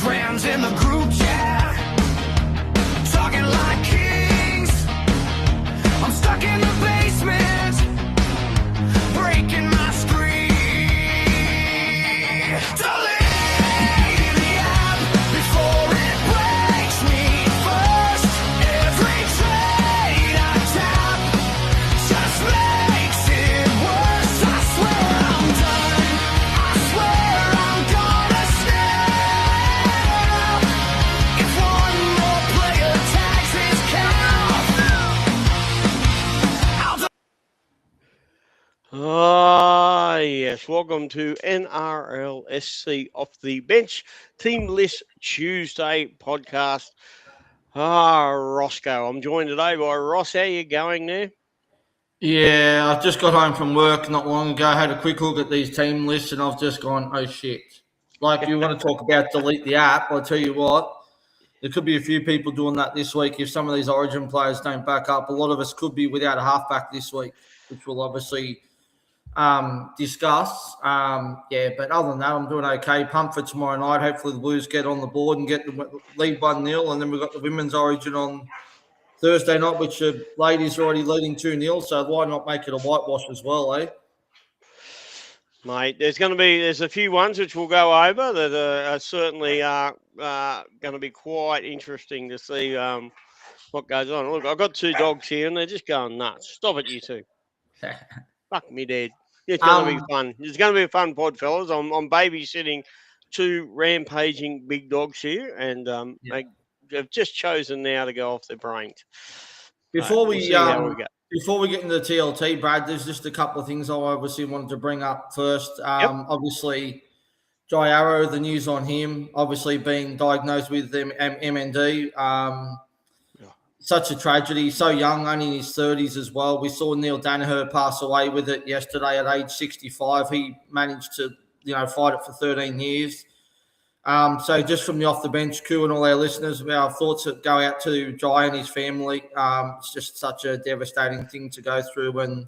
rounds in the group chat, talking like kings. I'm stuck in the basement, breaking my screen. Delete the app before it breaks me first. Every trade I tap just makes it worse. I swear I'm done. I swear I'm gonna snap. If one more player tags his count, Ah, yes. Welcome to NRL SC Off the Bench Team List Tuesday podcast. Roscoe. I'm joined today by Ross. How you going there? Yeah, I've just got home from work not long ago. I had a quick look at these team lists, and I've just gone, oh shit. Like, you want to talk about delete the app, I'll tell you what, there could be a few people doing that this week if some of these Origin players don't back up. A lot of us could be without a halfback this week, which we'll obviously discuss. But other than that, I'm doing okay. Pumped for tomorrow night. Hopefully the Blues get on the board and get the lead 1-0, and then we've got the Women's Origin on Thursday night, which the ladies are already leading 2-0, so why not make it a whitewash as well, eh? Mate, there's a few ones which we'll go over that are certainly going to be quite interesting to see what goes on. Look, I've got two dogs here and they're just going nuts. Stop it, you two. Fuck me dead. It's going to be fun. It's going to be a fun pod, fellas. I'm babysitting two rampaging big dogs here, and they've just chosen now to go off their brains. Before we'll see how we go. Before we get into the TLT, Brad, there's just a couple of things I obviously wanted to bring up first. Obviously, Jai Arrow, the news on him, obviously being diagnosed with MND. Such a tragedy. So young, only in his 30s as well. We saw Neil Danaher pass away with it yesterday at age 65. He managed to, fight it for 13 years. So just from the off the bench crew and all our listeners, our thoughts that go out to Jai and his family. It's just such a devastating thing to go through, and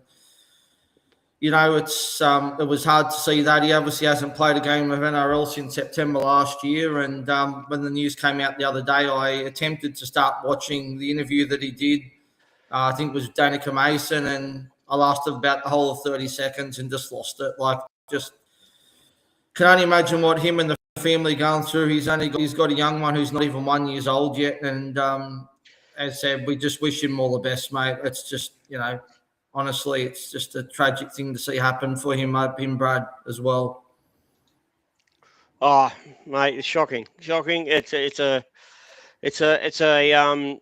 it was hard to see that. He obviously hasn't played a game of NRL since September last year, and when the news came out the other day, I attempted to start watching the interview that he did. I think it was Danica Mason, and I lasted about the whole of 30 seconds and just lost it. Can only imagine what him and the family going through. He's got a young one who's not even 1 year old yet, and as I said, we just wish him all the best, mate. It's just honestly, it's just a tragic thing to see happen for him, Brad, as well. Oh, mate, it's shocking. It's a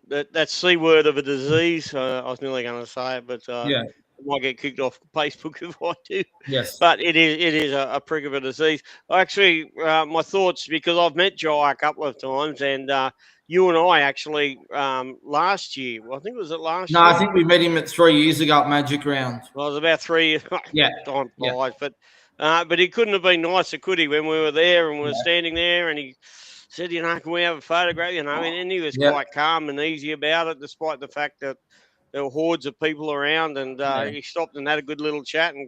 that C word of a disease. I was nearly going to say it, but I might get kicked off Facebook if I do. Yes. But it is a prick of a disease. Actually, my thoughts, because I've met Jai a couple of times, and you and I actually last year, I think it was last year? No, I think we met him 3 years ago at Magic Round. Well, it was about 3 years. Yeah. Time flies. But he couldn't have been nicer, could he, when we were there and we were standing there, and he said, can we have a photograph? And he was quite calm and easy about it, despite the fact that there were hordes of people around, and he stopped and had a good little chat, and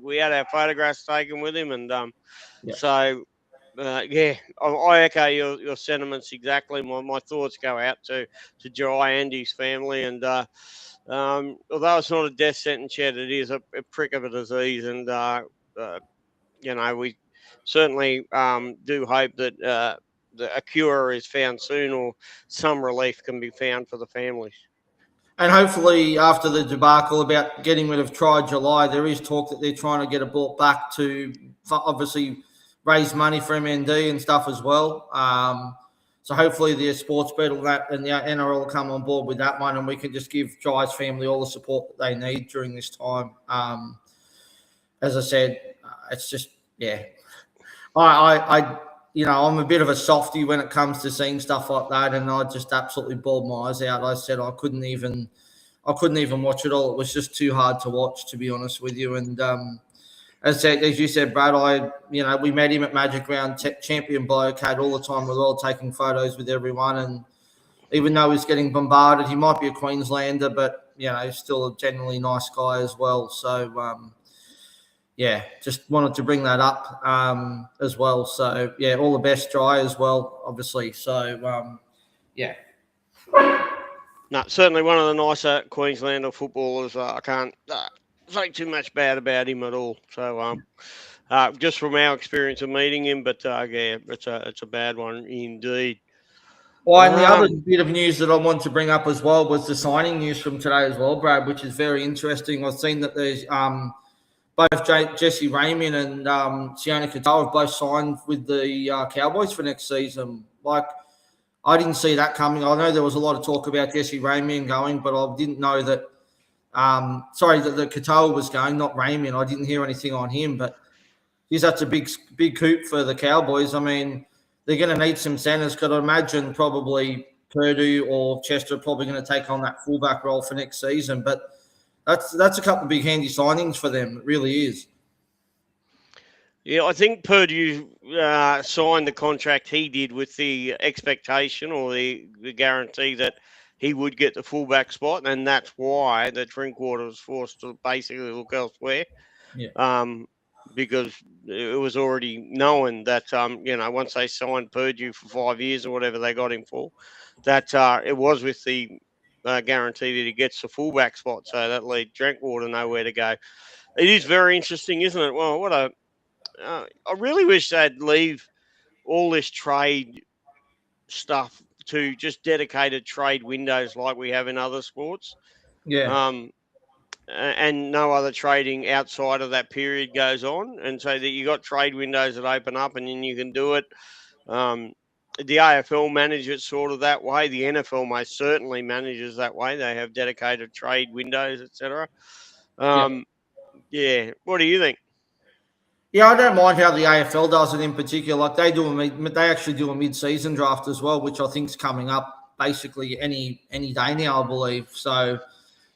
we had our photographs taken with him, and I echo your sentiments exactly. My thoughts go out to Jai and his family, and although it's not a death sentence yet, it is a prick of a disease, and we certainly do hope that a cure is found soon, or some relief can be found for the families. And hopefully after the debacle about getting rid of Try July, there is talk that they're trying to get it brought back to obviously raise money for MND and stuff as well. So hopefully the sports bet and the NRL will come on board with that one, and we can just give Jai's family all the support that they need during this time. As I said, it's just, I'm a bit of a softie when it comes to seeing stuff like that, and I just absolutely bawled my eyes out. I said I couldn't even watch it all. It was just too hard to watch, to be honest with you. And as you said, Brad, we met him at Magic Round, champion bloke, had all the time in the world taking photos with everyone, and even though he's getting bombarded, he might be a Queenslander, but he's still a genuinely nice guy as well. So yeah, just wanted to bring that up as well. So, yeah, all the best, Dry, as well, obviously. So, yeah. No, certainly one of the nicer Queenslander footballers. I can't say too much bad about him at all. So, just from our experience of meeting him, but yeah, it's a bad one indeed. Well, and the other bit of news that I want to bring up as well was the signing news from today as well, Brad, which is very interesting. I've seen that there's both Jesse Raymond and Sione Katoa have both signed with the Cowboys for next season. Like, I didn't see that coming. I know there was a lot of talk about Jesse Raymond going, but I didn't know that. That the Katoa was going, not Raymond. I didn't hear anything on him, but that's a big coup for the Cowboys. I mean, they're going to need some centers. Could I imagine probably Purdue or Chester are probably going to take on that fullback role for next season. But that's a couple of big handy signings for them. It really is. Yeah, I think Purdue signed the contract he did with the expectation or the guarantee that he would get the fullback spot, and that's why the Drinkwater was forced to basically look elsewhere. Yeah. Because it was already known that once they signed Purdue for 5 years or whatever they got him for, that it was with the guarantee that he gets the fullback spot. So that leaves Drinkwater nowhere to go. It is very interesting, isn't it? Well, I really wish they'd leave all this trade stuff to just dedicated trade windows like we have in other sports. Yeah. And no other trading outside of that period goes on. And so that you got trade windows that open up and then you can do it. The AFL manages sort of that way. The NFL most certainly manages that way. They have dedicated trade windows, etc. Yeah. What do you think? Yeah, I don't mind how the AFL does it in particular. Like they actually do a mid-season draft as well, which I think is coming up basically any day now, I believe. So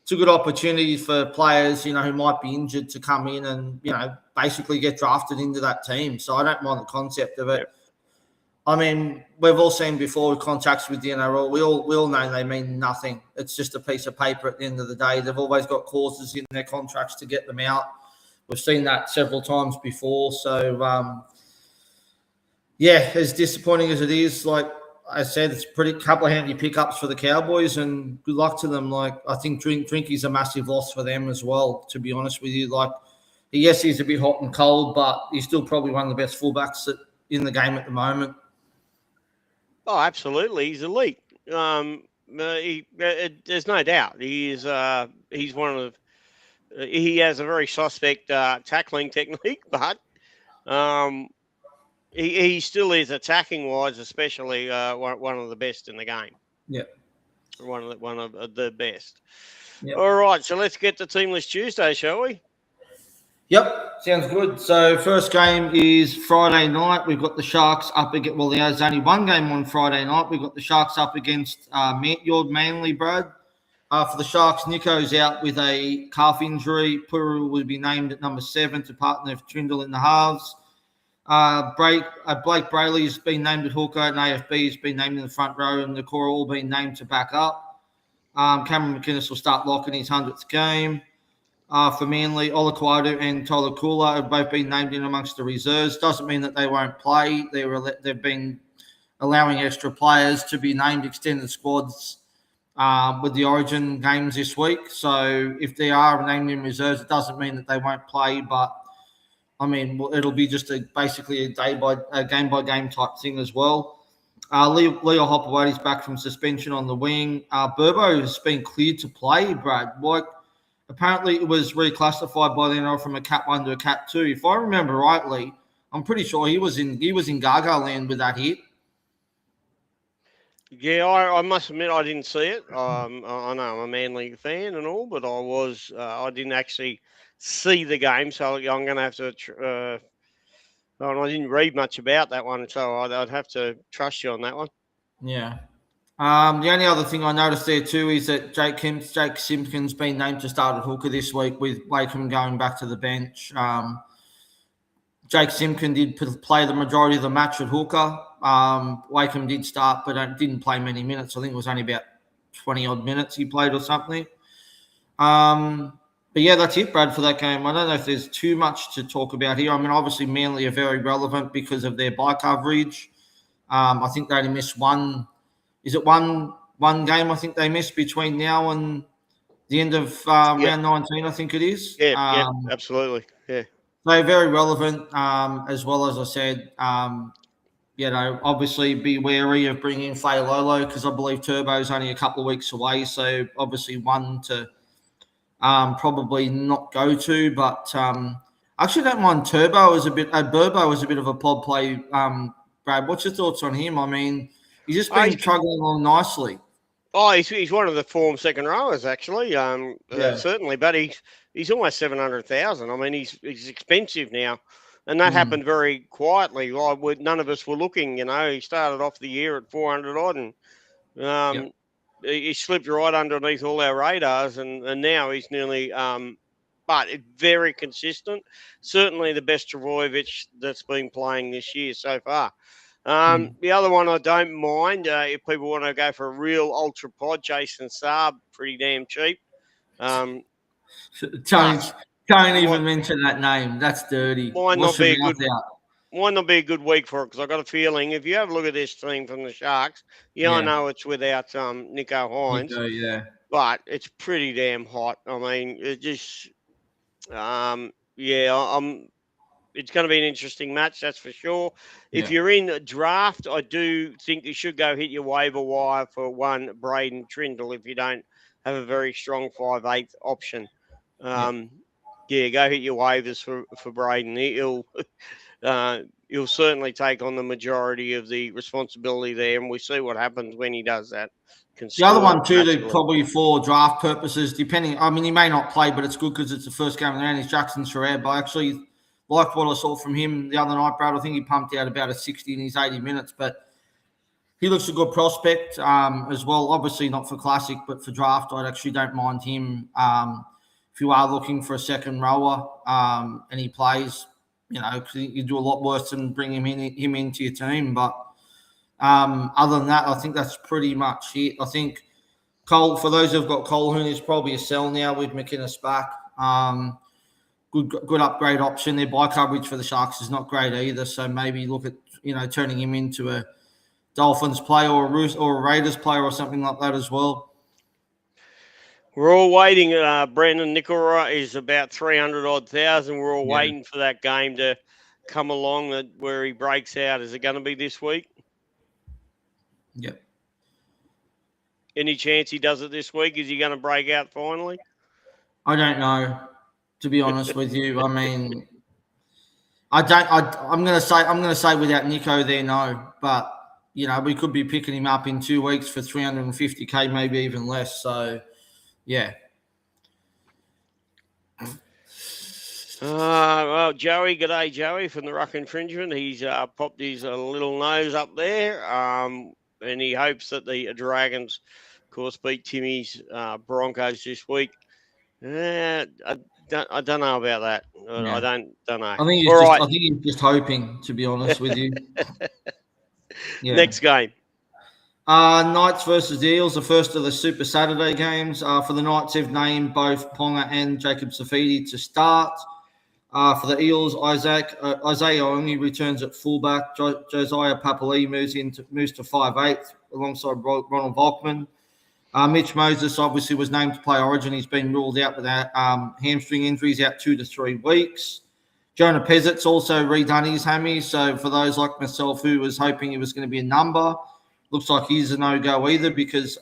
it's a good opportunity for players, who might be injured to come in and, basically get drafted into that team. So I don't mind the concept of it. Yep. I mean, we've all seen before with contracts with the NRL. We all know they mean nothing. It's just a piece of paper at the end of the day. They've always got clauses in their contracts to get them out. We've seen that several times before. So, as disappointing as it is, like I said, it's pretty couple of handy pickups for the Cowboys, and good luck to them. Like, I think Drinky's a massive loss for them as well, to be honest with you. Like, yes, he's a bit hot and cold, but he's still probably one of the best fullbacks in the game at the moment. Oh, absolutely. He's elite. There's no doubt. He's one of he has a very suspect tackling technique, but he still is attacking wise, especially one of the best in the game. Yeah, one of the best. Yep. All right, so let's get to Teamless Tuesday, shall we? Yep, sounds good. So first game is Friday night. We've got the Sharks up against. Well, there's only one game on Friday night. We've got the Sharks up against your Manly, Brad. For the Sharks, Nico's out with a calf injury. Puru will be named at number 7 to partner with Trindle in the halves. Blake Brayley's been named at hooker, and AFB's been named in the front row, and the core all been named to back up. Cameron McInnes will start locking his 100th game. For Manly, Olaquadu and Tola Kula have both been named in amongst the reserves. Doesn't mean that they won't play. They've been allowing extra players to be named extended squads with the Origin games this week. So if they are named in reserves, it doesn't mean that they won't play. But I mean, it'll be just basically a game by game type thing as well. Leo Hopewadi's back from suspension on the wing. Burbo has been cleared to play, Brad. Apparently, it was reclassified by the NRL from a Cat 1 to a Cat 2. If I remember rightly, I'm pretty sure he was in Gaga land with that hit. Yeah, I must admit I didn't see it. I know I'm a Manly fan and all, but I didn't actually see the game, so I'm going to have to. I didn't read much about that one, so I'd have to trust you on that one. Yeah. The only other thing I noticed there too is that Jake Simpkins been named to start at hooker this week with Wakeham going back to the bench. Jake Simpkins did play the majority of the match at hooker. Wakeham did start, but didn't play many minutes. I think it was only about 20-odd minutes he played or something. But yeah, that's it, Brad, for that game. I don't know if there's too much to talk about here. I mean, obviously, Manly are very relevant because of their bye coverage. I think they only missed one. Is it one game? I think they missed between now and the end of Yep. round 19. I think it is. Yeah, absolutely. Yeah. So very relevant, as well as I said. Obviously be wary of bringing Lolo because I believe Turbo's only a couple of weeks away. So obviously one to probably not go to, but I actually don't mind Turbo as a bit. Burbo is a bit of a pod play. Brad, what's your thoughts on him? I mean, he's just been struggling along nicely. Oh, he's one of the form second rowers actually. Certainly, but he's almost 700,000. I mean, he's expensive now, and that happened very quietly. None of us were looking. He started off the year at 400 odd, and he slipped right underneath all our radars, and now he's nearly. But very consistent. Certainly the best Travojevic that's been playing this year so far. The other one I don't mind if people want to go for a real ultra pod, Jason Saab, pretty damn cheap. Don't even mention that name. That's dirty. Might not be a good week for it because I got a feeling if you have a look at this team from the Sharks, I know it's without Nico Hines, but it's pretty damn hot. I mean, it just it's going to be an interesting match, that's for sure. If you're in a draft, I do think you should go hit your waiver wire for one Braden Trindle if you don't have a very strong 5/8 option. Go hit your waivers for Braden. He'll certainly take on the majority of the responsibility there, and we see what happens when he does that. The other one too, that probably for draft purposes, depending. I mean, he may not play, but it's good because it's the first game of the round. Is Jackson Sherrod, but I actually liked what I saw from him the other night, Brad. I think he pumped out about a 60 in his 80 minutes, but he looks a good prospect as well. Obviously not for classic, but for draft, I actually don't mind him. If you are looking for a second rower and he plays, you do a lot worse than bringing him into your team, but. Other than that, I think that's pretty much it. I think Cole, for those who've got Colhoun, is probably a sell now with McInnes back. Good upgrade option. Their buy coverage for the Sharks is not great either, so maybe look at turning him into a Dolphins player or a Raiders player or something like that as well. We're all waiting. Brandon Nicolra is about 300 odd thousand. We're all waiting for that game to come along where he breaks out. Is it going to be this week? Yep. Any chance he does it this week? Is he going to break out finally? I don't know, to be honest with you. I mean, I'm going to say without Nico there, no. But we could be picking him up in 2 weeks for 350K, maybe even less. So, yeah. Well, Joey, g'day, Joey from the Ruck Infringement. He's popped his little nose up there. And he hopes that the Dragons, of course, beat Timmy's Broncos this week. I don't know about that. I don't know. I think he's just hoping, to be honest with you. Next game. Knights versus Eels, the first of the Super Saturday games. For the Knights, they've named both Ponga and Jacob Safidi to start. For the Eels, Isaiah only returns at fullback. Josiah Papali moves to 5'8", alongside Ronald Volkman. Mitch Moses obviously was named to play Origin. He's been ruled out with hamstring injuries, out 2 to 3 weeks. Jonah Pezzet's also redone his hammy. So for those like myself who was hoping he was going to be a number, looks like he's a no-go either because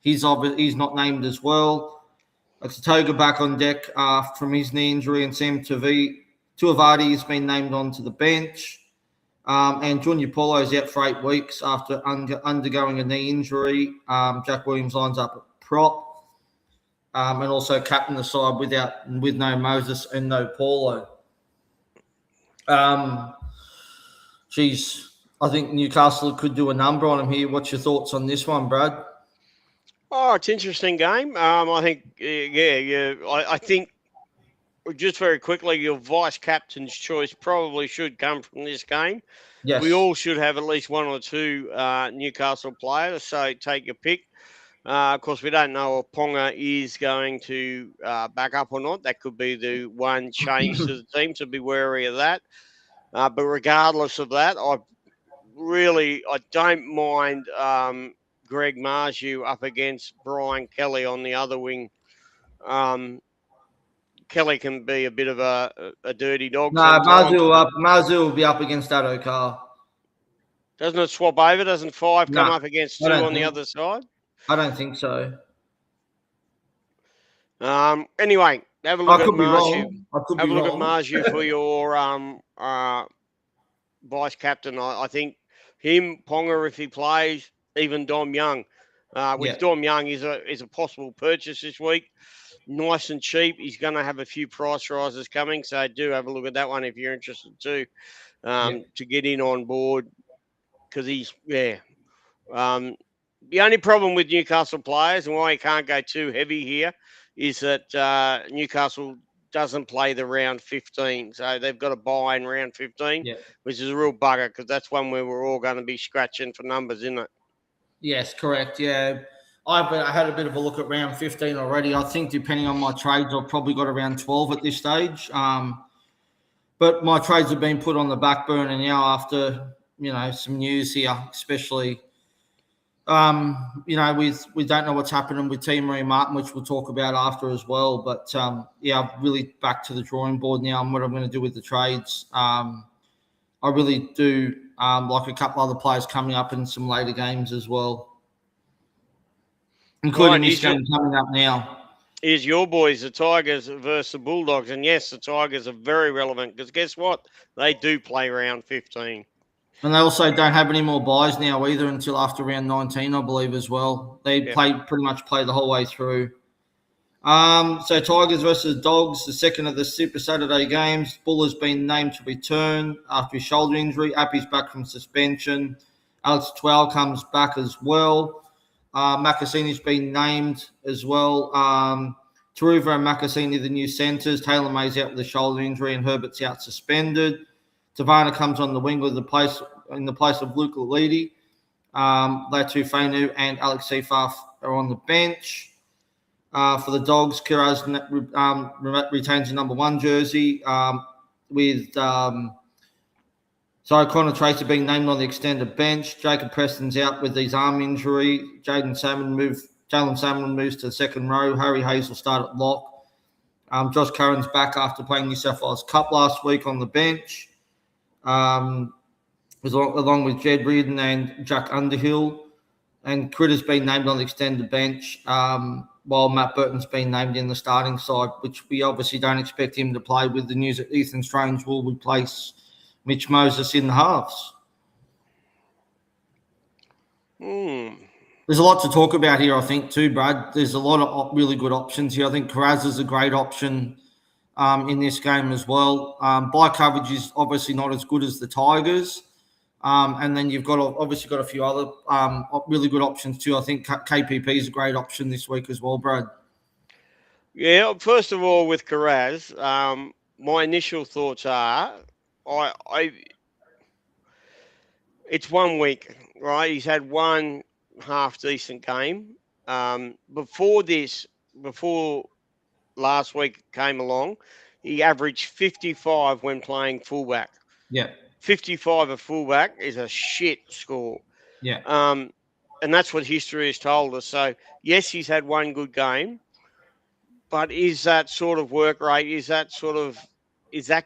he's not named as well. Toga back on deck from his knee injury, and Sam Tuivati has been named onto the bench. And Junior Paulo is out for 8 weeks after undergoing a knee injury. Jack Williams lines up at prop, and also captain the side with no Moses and no Paulo. I think Newcastle could do a number on him here. What's your thoughts on this one, Brad? Oh, it's an interesting game. I think, I think just very quickly, your vice captain's choice probably should come from this game. Yes. We all should have at least 1 or 2 Newcastle players, so take your pick. Of course, we don't know if Ponga is going to back up or not. That could be the one change to the team, so be wary of that. But regardless of that, I don't mind Greg Marju up against Brian Kelly on the other wing. Kelly can be a bit of a dirty dog sometimes. Marzu will be up against that O'Carr. Doesn't it swap over? Doesn't 5 come up against 2 on the other side? I don't think so. Anyway, have a look at Marju. Have a look at Marju for your vice captain. I think him, Ponga, if he plays, even Dom Young. Dom Young is a possible purchase this week. Nice and cheap. He's going to have a few price rises coming, so do have a look at that one if you're interested too, to get in on board, because he's the only problem with Newcastle players and why he can't go too heavy here is that Newcastle doesn't play the round 15. So they've got to buy in round 15, which is a real bugger, because that's one where we're all going to be scratching for numbers, isn't it? Yes, correct. Yeah. I had a bit of a look at round 15 already. I think depending on my trades, I've probably got around 12 at this stage. But my trades have been put on the back burner now after, some news here, especially we don't know what's happening with Team Marie Martin, which we'll talk about after as well. But, I'm really back to the drawing board now and what I'm going to do with the trades. I really do like a couple other players coming up in some later games as well, including this game coming up now. Is your boys, the Tigers versus the Bulldogs. And, yes, the Tigers are very relevant because guess what? They do play round 15. And they also don't have any more buys now either until after round 19, I believe, as well. They pretty much play the whole way through. So Tigers versus Dogs, the second of the Super Saturday games. Bull has been named to return after his shoulder injury. Appy's back from suspension. Alex Twell comes back as well. Macassini's been named as well. Taruva and Macassini, the new centres. Taylor May's out with a shoulder injury and Herbert's out suspended. Tavana comes on the wing in the place of Luke Lalidi. Latu Fainu and Alex Seifaf are on the bench. For the Dogs, Kiraz retains the number 1 jersey with Connor Tracer being named on the extended bench. Jacob Preston's out with his arm injury. Jalen Salmon moves to the second row. Harry Hayes will start at lock. Josh Curran's back after playing New South Wales Cup last week on the bench, along with Jed Reardon and Jack Underhill. And Critter's been named on the extended bench, while Matt Burton's been named in the starting side, which we obviously don't expect him to play, with the news that Ethan Strange will replace Mitch Moses in the halves. There's a lot to talk about here, I think, too, Brad. There's a lot of really good options here. I think Karaz is a great option in this game as well. Buy coverage is obviously not as good as the Tigers. And then you've got a few other really good options too. I think KPP is a great option this week as well, Brad. Yeah, first of all, with Karaz, my initial thoughts are, it's 1 week, right? He's had one half decent game. Before last week came along, he averaged 55 when playing fullback. Yeah. 55 a fullback is a shit score. Yeah. And that's what history has told us. So, yes, he's had one good game, but is that sort of work rate, is that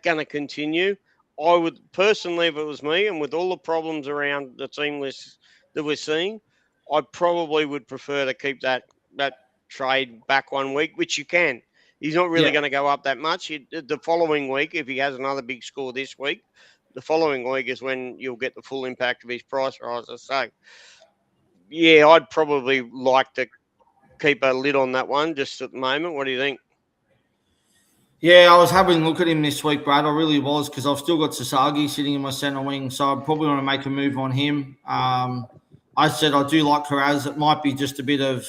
going to continue? I would personally, if it was me, and with all the problems around the team list that we're seeing, I probably would prefer to keep that trade back 1 week, which you can. He's not really going to go up that much. The following week, if he has another big score this week, the following week is when you'll get the full impact of his price rises. So, yeah, I'd probably like to keep a lid on that one just at the moment. What do you think? Yeah, I was having a look at him this week, Brad. I really was, because I've still got Sasagi sitting in my centre wing, so I probably want to make a move on him. I said I do like Karaz. It might be just a bit of,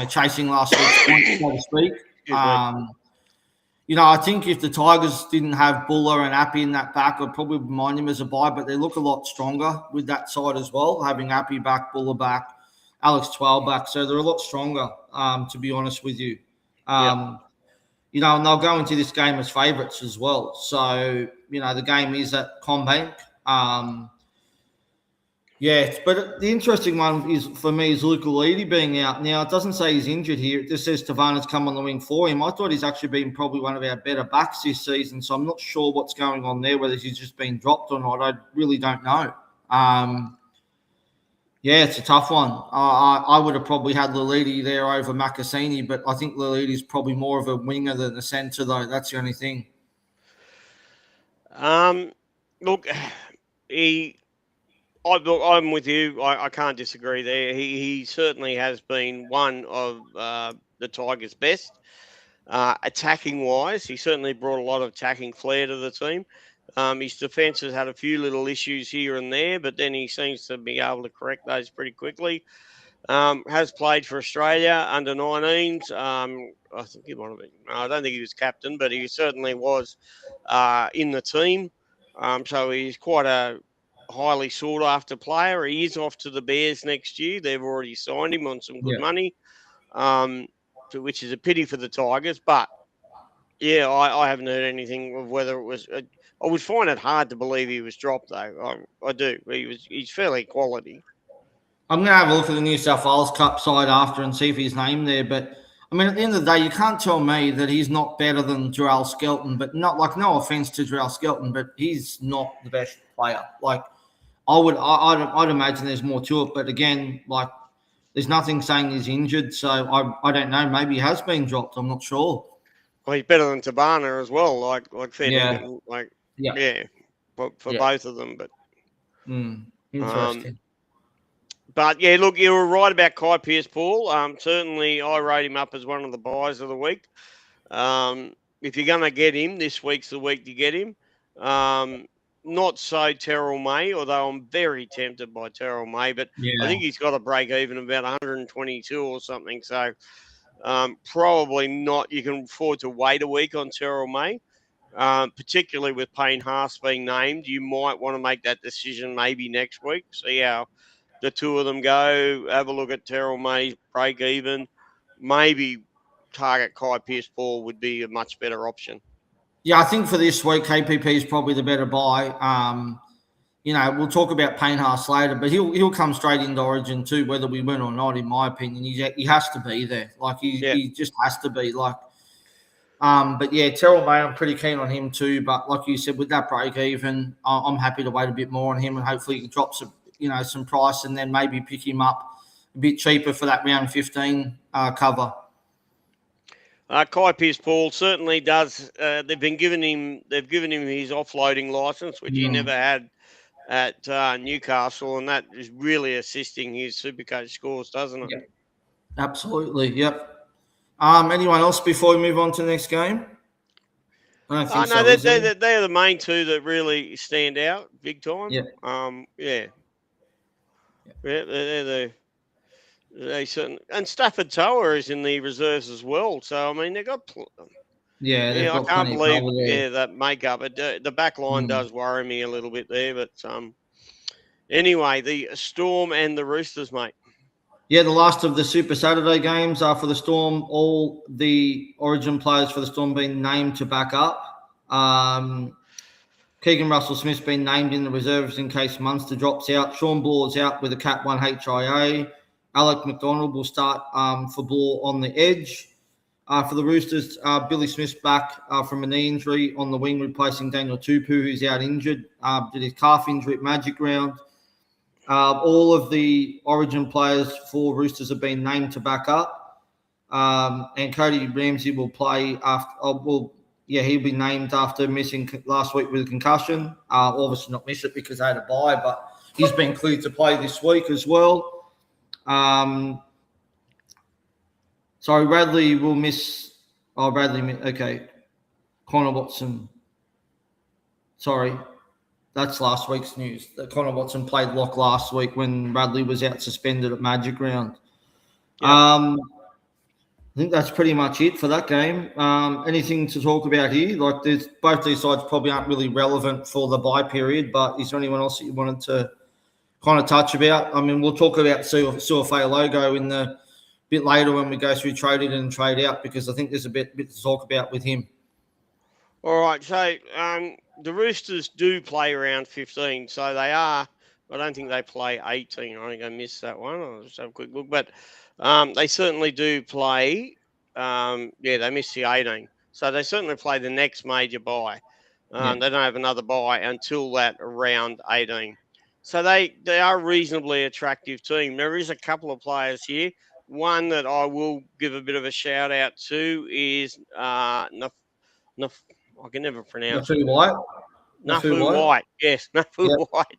chasing last week's points, so to speak. I think if the Tigers didn't have Buller and Appy in that back, I'd probably mind him as a buy, but they look a lot stronger with that side as well, having Appy back, Buller back. Alex Twelbach. So they're a lot stronger, to be honest with you. You know, and they'll go into this game as favourites as well. So, you know, the game is at CommBank. But the interesting one is for me is Luca Leedy being out. Now, it doesn't say he's injured here. It just says Tavana's come on the wing for him. I thought he's actually been probably one of our better backs this season, so I'm not sure what's going on there, whether he's just been dropped or not. I really don't know. It's a tough one. I would have probably had Lelidi there over Makasini, but I think Lelidi's probably more of a winger than a centre, though. That's the only thing. Look, I'm with you. I can't disagree there. He certainly has been one of the Tigers' best. Attacking-wise, he certainly brought a lot of attacking flair to the team. His defence has had a few little issues here and there, but then he seems to be able to correct those pretty quickly. Has played for Australia under 19s. I think he might have been. I don't think he was captain, but he certainly was in the team. So he's quite a highly sought after player. He is off to the Bears next year. They've already signed him on some good money, which is a pity for the Tigers. But yeah, I haven't heard anything of whether it was. I would find it hard to believe he was dropped, though. I do. He's fairly quality. I'm going to have a look at the New South Wales Cup side after and see if he's named there. But, I mean, at the end of the day, you can't tell me that he's not better than Jarrell Skelton. But not like, no offence to Jarrell Skelton, but he's not the best player. Like, I'd imagine there's more to it. But again, like, there's nothing saying he's injured. So I don't know. Maybe he has been dropped. I'm not sure. Well, he's better than Tabana as well. Like fair dinkum, for both of them. But interesting. But yeah, look, you were right about Kai Pearce-Paul. Certainly, I rate him up as one of the buys of the week. If you're going to get him, this week's the week to get him. Not so Terrell May, although I'm very tempted by Terrell May. But I think he's got a break even about 122 or something. So probably not. You can afford to wait a week on Terrell May. Particularly with Payne Haas being named, you might want to make that decision maybe next week. See how the two of them go. Have a look at Terrell May's break even. Maybe target Kai Pearce-Paul would be a much better option. Yeah, I think for this week, KPP is probably the better buy. You know, we'll talk about Payne Haas later, but he'll come straight into Origin too, whether we win or not. In my opinion, he has to be there. Like he just has to be. Like, but yeah, Terrell May, I'm pretty keen on him too. But like you said, with that break even, I'm happy to wait a bit more on him and hopefully he drops some price and then maybe pick him up a bit cheaper for that round 15 cover. Kai Pearce-Paul certainly does. They've given him his offloading license, which he never had at Newcastle, and that is really assisting his Supercoach scores, doesn't it? Yeah. Absolutely. Yep. Anyone else before we move on to the next game? I don't think so. They're the main two that really stand out big time. Yeah. They certainly, and Stafford Tower is in the reserves as well. So I mean, they've got. I can't believe that makeup. The back line does worry me a little bit there, but anyway, the Storm and the Roosters, mate. Yeah, the last of the Super Saturday games are for the Storm. All the Origin players for the Storm being named to back up. Keegan Russell-Smith's been named in the reserves in case Munster drops out. Sean Blaw's out with a Cat 1 HIA. Alec McDonald will start for Blaw on the edge. For the Roosters, Billy Smith's back from a knee injury on the wing, replacing Daniel Tupu, who's out injured. Did his calf injury at Magic Round. All of the Origin players for Roosters have been named to back up. And Cody Ramsey will play after. He'll be named after missing last week with a concussion. Obviously not miss it because they had a bye, but he's been cleared to play this week as well. Sorry, Radley will miss. Okay. Connor Watson. Sorry, that's last week's news. Connor Watson played lock last week when Radley was out suspended at Magic Round. Yep. I think that's pretty much it for that game. Anything to talk about here? Like, both these sides probably aren't really relevant for the bye period, but is there anyone else that you wanted to kind of touch about? I mean, we'll talk about Suafei logo in the bit later when we go through trade in and trade out, because I think there's a bit to talk about with him. All right, so the Roosters do play around 15, so they are. I don't think they play 18. I think I missed that one. I'll just have a quick look, but they certainly do play. They missed the 18, so they certainly play the next major bye. They don't have another bye until that around 18. So they are a reasonably attractive team. There is a couple of players here. One that I will give a bit of a shout out to is I can never pronounce it. White. Nafu White. Yes, Nafu White.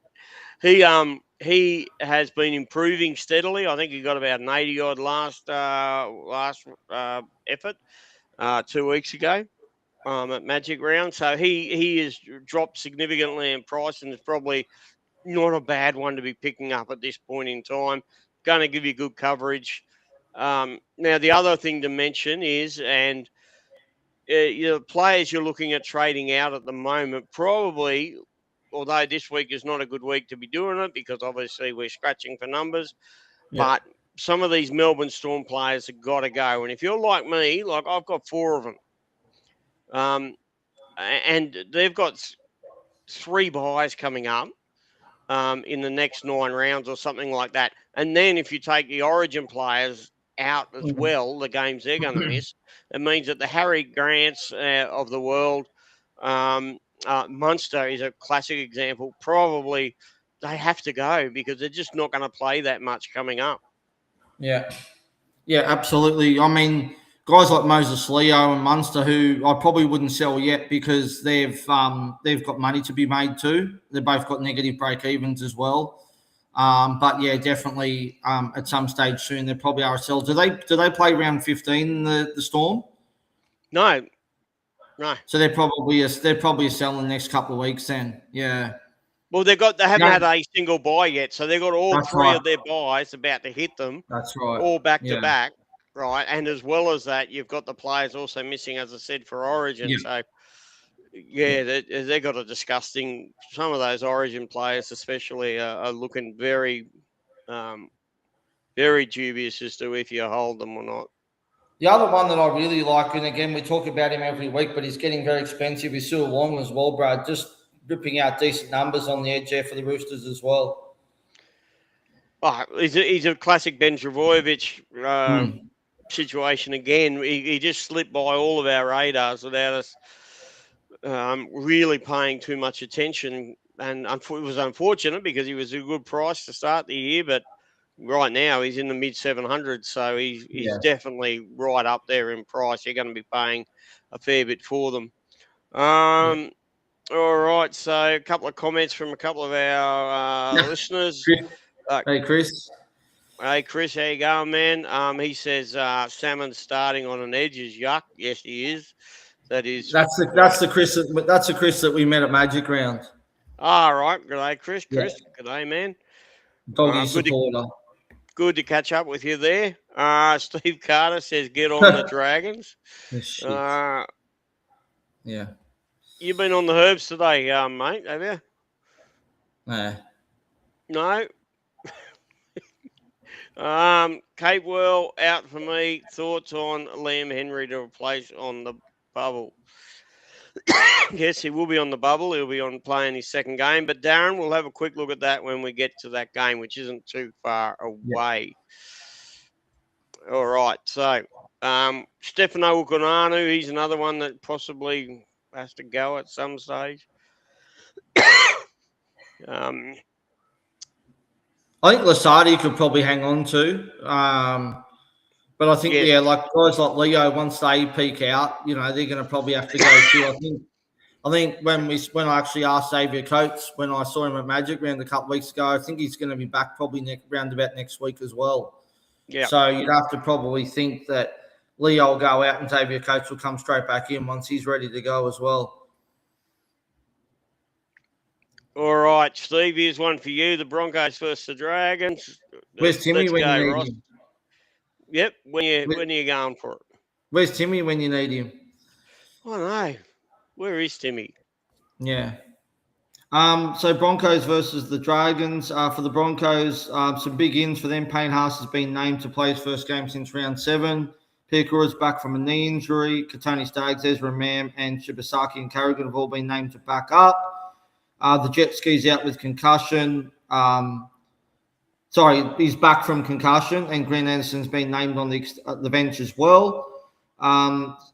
He has been improving steadily. I think he got about an 80 odd last effort 2 weeks ago at Magic Round. So he has dropped significantly in price, and it's probably not a bad one to be picking up at this point in time. Going to give you good coverage. Now the other thing to mention is, and players you're looking at trading out at the moment, probably, although this week is not a good week to be doing it because obviously we're scratching for numbers, but some of these Melbourne Storm players have got to go. And if you're like me, like I've got 4 of them, and they've got 3 buys coming up in the next 9 rounds or something like that. And then if you take the Origin players out as well, the games they're going to miss, it means that the Harry Grants of the world, Munster is a classic example. Probably they have to go because they're just not going to play that much coming up. Yeah, absolutely. I mean, guys like Moses Leo and Munster, who I probably wouldn't sell yet because they've got money to be made too. They've both got negative break evens as well. But yeah, definitely at some stage soon there probably are a sell. Do they play round 15 the Storm? No. So they're probably a sell in the next couple of weeks then. Yeah. Well, they haven't had a single buy yet, so they've got all 3 of their buys about to hit them. That's right. All back to back, right? And as well as that, you've got the players also missing, as I said, for Origin. So they got a disgusting. Some of those Origin players, especially, are looking very, very dubious as to if you hold them or not. The other one that I really like, and again, we talk about him every week, but he's getting very expensive, is Sue Long as well, Brad. Just ripping out decent numbers on the edge there for the Roosters as well. Oh, he's a classic Ben Travojevic situation again. He just slipped by all of our radars without us really paying too much attention. And it was unfortunate because he was a good price to start the year, but right now he's in the mid 700s, so he's definitely right up there in price. You're going to be paying a fair bit for them. All right, so a couple of comments from a couple of our listeners. Hey, Chris. Hey, Chris, how you going, man? He says Salmon starting on an edge is yuck. Yes, he is. That's the Chris that we met at Magic Round. All right, good day, Chris. Good day, man. Doggy supporter. Good to catch up with you there. Steve Carter says get on the Dragons. You've been on the herbs today, mate, have you? Nah. No. Cape Well out for me. Thoughts on Liam Henry to replace on the bubble? Yes, he will be on the bubble. He'll be on playing his second game. But Darren, we'll have a quick look at that when we get to that game, which isn't too far away. All right. So Stefano Ukonanu, he's another one that possibly has to go at some stage. I think Lasardi could probably hang on to. But I think, like guys like Leo, once they peak out, they're going to probably have to go too. I think when I actually asked Xavier Coates, when I saw him at Magic Round a couple of weeks ago, I think he's going to be back probably round about next week as well. Yeah. So you'd have to probably think that Leo will go out and Xavier Coates will come straight back in once he's ready to go as well. All right, Steve, here's one for you. The Broncos versus the Dragons. Where's Timmy when you need him? Yep, when are you going for it? Where's Timmy when you need him? I know. Where is Timmy? Yeah. So Broncos versus the Dragons. For the Broncos, some big ins for them. Payne Haas has been named to play his first game since round 7. Piakura's back from a knee injury. Katoni Staggs, Ezra Mam, and Shibasaki and Carrigan have all been named to back up. The jet ski's out with concussion. He's back from concussion, and Grant Anderson's been named on the bench as well.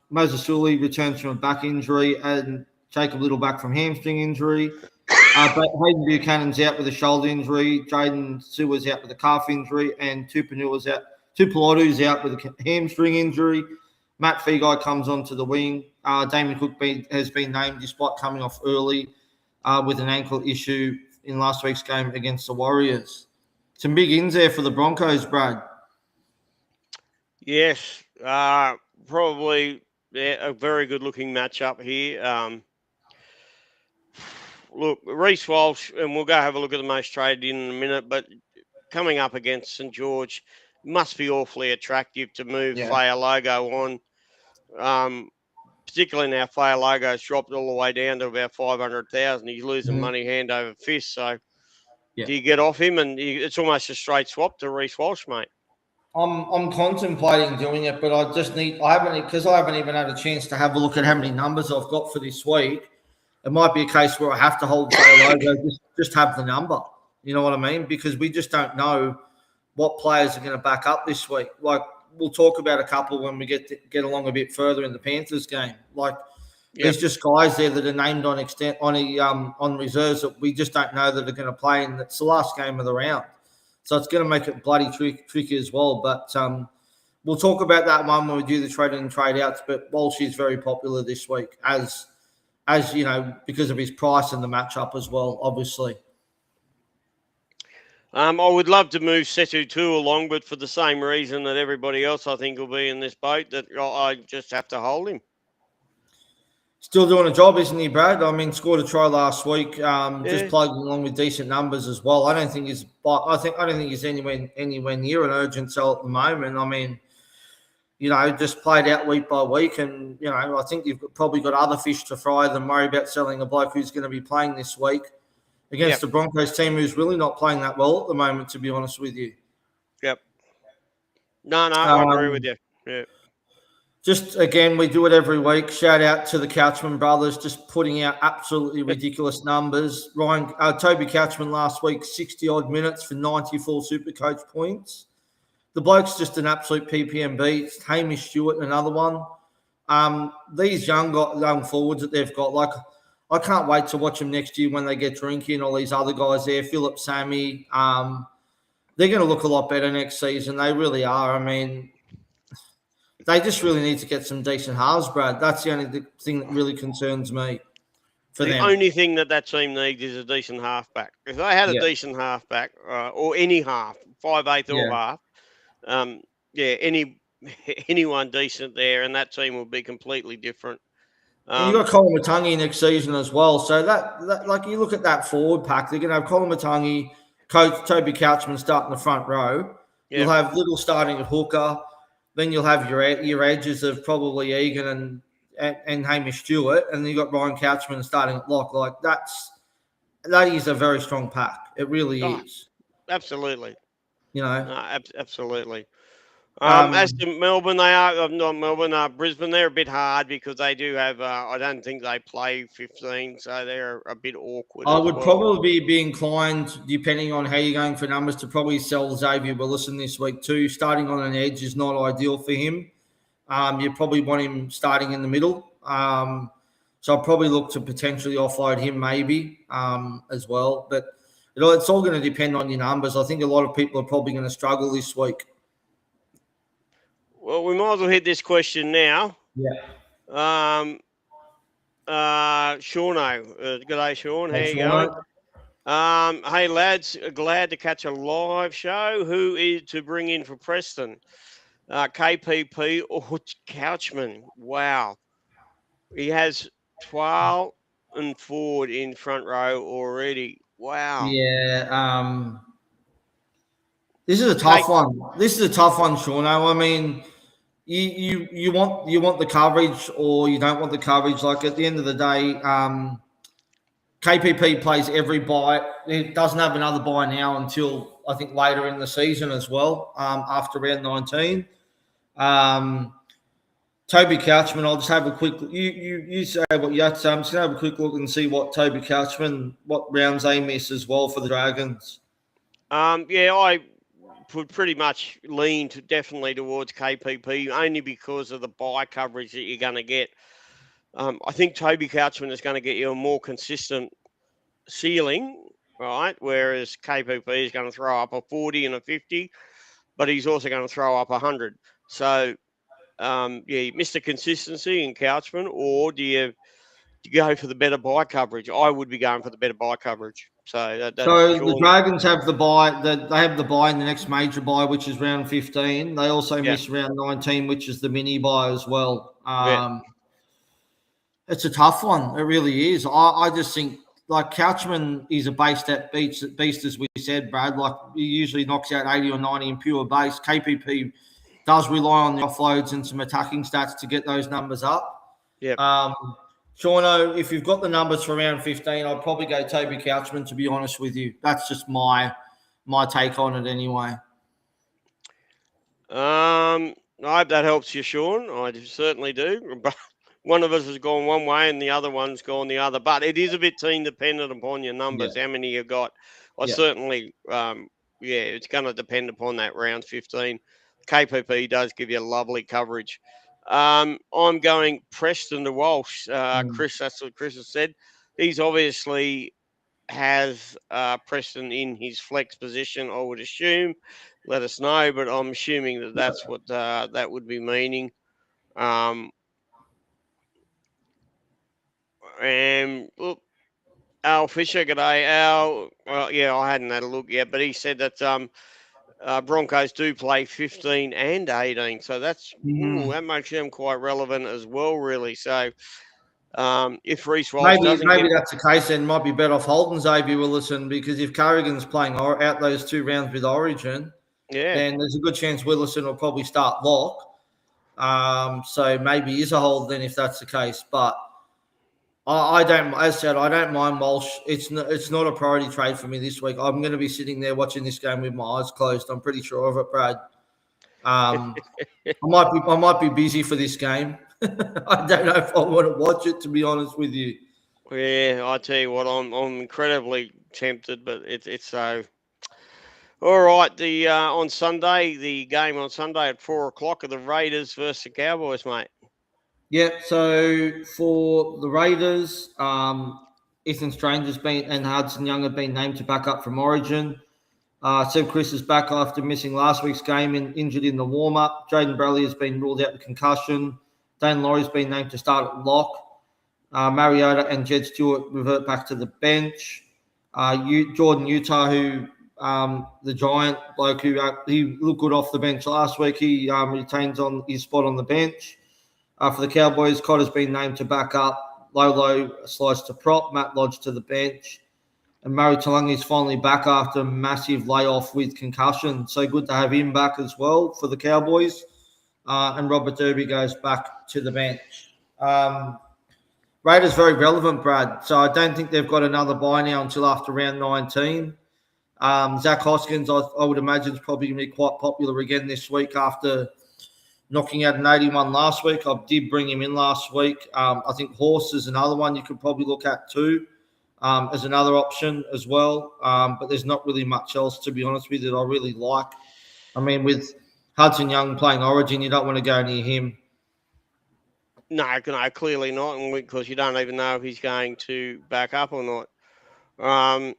Moses Sully returns from a back injury, and Jacob Little back from hamstring injury. But Hayden Buchanan's out with a shoulder injury. Jaden Sewer's out with a calf injury, and Tupilotu's out with a hamstring injury. Matt Feagai comes onto the wing. Damien Cook has been named despite coming off early with an ankle issue in last week's game against the Warriors. Some big ins there for the Broncos, Brad. Yes, probably a very good-looking matchup here. Look, Reece Walsh, and we'll go have a look at the most traded in a minute, but coming up against St. George must be awfully attractive to move Fa'alogo on. Particularly now Fa'alogo's dropped all the way down to about 500,000. He's losing money hand over fist. So do you get off him? And it's almost a straight swap to Reece Walsh, mate. I'm contemplating doing it, but I haven't even had a chance to have a look at how many numbers I've got for this week. It might be a case where I have to hold Fa'alogo, just have the number. You know what I mean? Because we just don't know what players are going to back up this week. Like, we'll talk about a couple when we get along a bit further in the Panthers game. Like, there's just guys there that are named on reserves that we just don't know that are going to play, and it's the last game of the round. So it's going to make it bloody tricky as well. But we'll talk about that one when we do the trade-in and trade-outs. But Walsh is very popular this week, as you know, because of his price and the matchup as well, obviously. I would love to move Setu 2 along, but for the same reason that everybody else I think will be in this boat, that I just have to hold him. Still doing a job, isn't he, Brad? I mean, scored a try last week. Just plugging along with decent numbers as well. I don't think he's anywhere near an urgent sell at the moment. I mean, you know, just played out week by week, and you know, I think you've probably got other fish to fry than worry about selling a bloke who's going to be playing this week against the Broncos team, who's really not playing that well at the moment, to be honest with you. Yep. No, I agree with you. Yeah. Just, again, we do it every week. Shout out to the Couchman brothers, just putting out absolutely ridiculous numbers. Toby Couchman last week, 60-odd minutes for 94 Supercoach points. The bloke's just an absolute PPMB. Hamish Stewart, another one. These young forwards that they've got, like, I can't wait to watch them next year when they get drinking. All these other guys there, Philip Sammy. They're going to look a lot better next season. They really are. I mean, they just really need to get some decent halves, Brad. That's the only thing that really concerns me for them. The only thing that team needs is a decent halfback. If they had a decent halfback, or any half, 5'8" or half, anyone decent there, and that team will be completely different. And you've got Colin Matangi next season as well. So that like, you look at that forward pack, they're going to have Colin Matangi, Coach Toby Couchman starting the front row. Yep. You'll have Little starting at hooker. Then you'll have your edges of probably Egan and Hamish Stewart, and then you've got Ryan Couchman starting at lock. Like, that is a very strong pack. It really is. Absolutely. You know? Absolutely. As to Melbourne, they are not Melbourne. Brisbane, they're a bit hard because they do have. I don't think they play 15, so they're a bit awkward. I would probably be inclined, depending on how you're going for numbers, to probably sell Xavier Willison this week too. Starting on an edge is not ideal for him. You probably want him starting in the middle. So I'll probably look to potentially offload him maybe as well. But it's all going to depend on your numbers. I think a lot of people are probably going to struggle this week. Well, we might as well hit this question now. Yeah. Shauno. G'day, Sean. How you going? Hey, lads. Glad to catch a live show. Who is to bring in for Preston? KPP or Couchman? Wow. He has 12 and forward in front row already. Wow. Yeah. This is a tough one. This is a tough one, Shauno. I mean, you want the coverage or you don't want the coverage. Like, at the end of the day, KPP plays every bye. It doesn't have another bye now until I think later in the season as well, after round 19. Toby Couchman, I'll just have a quick. You say what you have to say. I'm just gonna have a quick look and see what Toby Couchman, what rounds they miss as well for the Dragons. I would pretty much lean definitely towards KPP only because of the bye coverage that you're going to get. I think Toby Couchman is going to get you a more consistent ceiling, right? Whereas KPP is going to throw up a 40 and a 50, but he's also going to throw up 100. So, you missed the consistency in Couchman, or do you go for the better bye coverage? I would be going for the better bye coverage. So the Dragons have the bye. They have the bye in the next major bye, which is round 15. They also miss round 19, which is the mini bye as well. It's a tough one. It really is. I just think like Couchman is a base that beast, as we said, Brad. Like he usually knocks out 80 or 90 in pure base. KPP does rely on the offloads and some attacking stats to get those numbers up. Yeah. Shauno, if you've got the numbers for round 15, I'd probably go Toby Couchman, to be honest with you. That's just my take on it anyway. I hope that helps you, Sean. I certainly do. But one of us has gone one way and the other one's gone the other. But it is a bit team dependent upon your numbers, how many you've got. I certainly, it's going to depend upon that round 15. KPP does give you lovely coverage. I'm going Preston to Walsh. Chris, that's what Chris has said. He's obviously has Preston in his flex position, I would assume. Let us know, but I'm assuming that that's what that would be meaning. And Al Fisher, g'day, Al. Well, I hadn't had a look yet, but he said that Broncos do play 15 and 18, so that's that makes them quite relevant as well, really. So if Reece Walsh maybe that's the case, then might be better off holding Xavier Willison, because if Carrigan's playing out those 2 rounds with Origin, then there's a good chance Willison will probably start lock. So maybe is a hold then if that's the case, but. I don't, as I said, I don't mind Walsh. It's not a priority trade for me this week. I'm going to be sitting there watching this game with my eyes closed. I'm pretty sure of it, Brad. I might be busy for this game. I don't know if I want to watch it, to be honest with you. Yeah, I tell you what, I'm incredibly tempted, but it's so. All right, the on Sunday, the game on Sunday at 4:00 are the Raiders versus the Cowboys, mate. Yeah, so for the Raiders, Ethan Strange and Hudson Young have been named to back up from Origin. Seb Chris is back after missing last week's game and injured in the warm-up. Jaden Bradley has been ruled out with concussion. Dane Laurie's been named to start at lock. Mariota and Jed Stewart revert back to the bench. Jordan Utah, who the Giant bloke who he looked good off the bench last week, he retains on his spot on the bench. For the Cowboys, Cotter's been named to back up. Lolo slides to prop. Matt Lodge to the bench. And Murray Talangi is finally back after a massive layoff with concussion. So good to have him back as well for the Cowboys. And Robert Derby goes back to the bench. Raiders very relevant, Brad. So I don't think they've got another bye now until after round 19. Zach Hoskins, I would imagine, is probably going to be quite popular again this week after knocking out an 81 last week. I did bring him in last week. I think Horse is another one you could probably look at too, as another option as well. But there's not really much else, to be honest with you, that I really like. I mean, with Hudson Young playing Origin, you don't want to go near him. No, clearly not, because you don't even know if he's going to back up or not.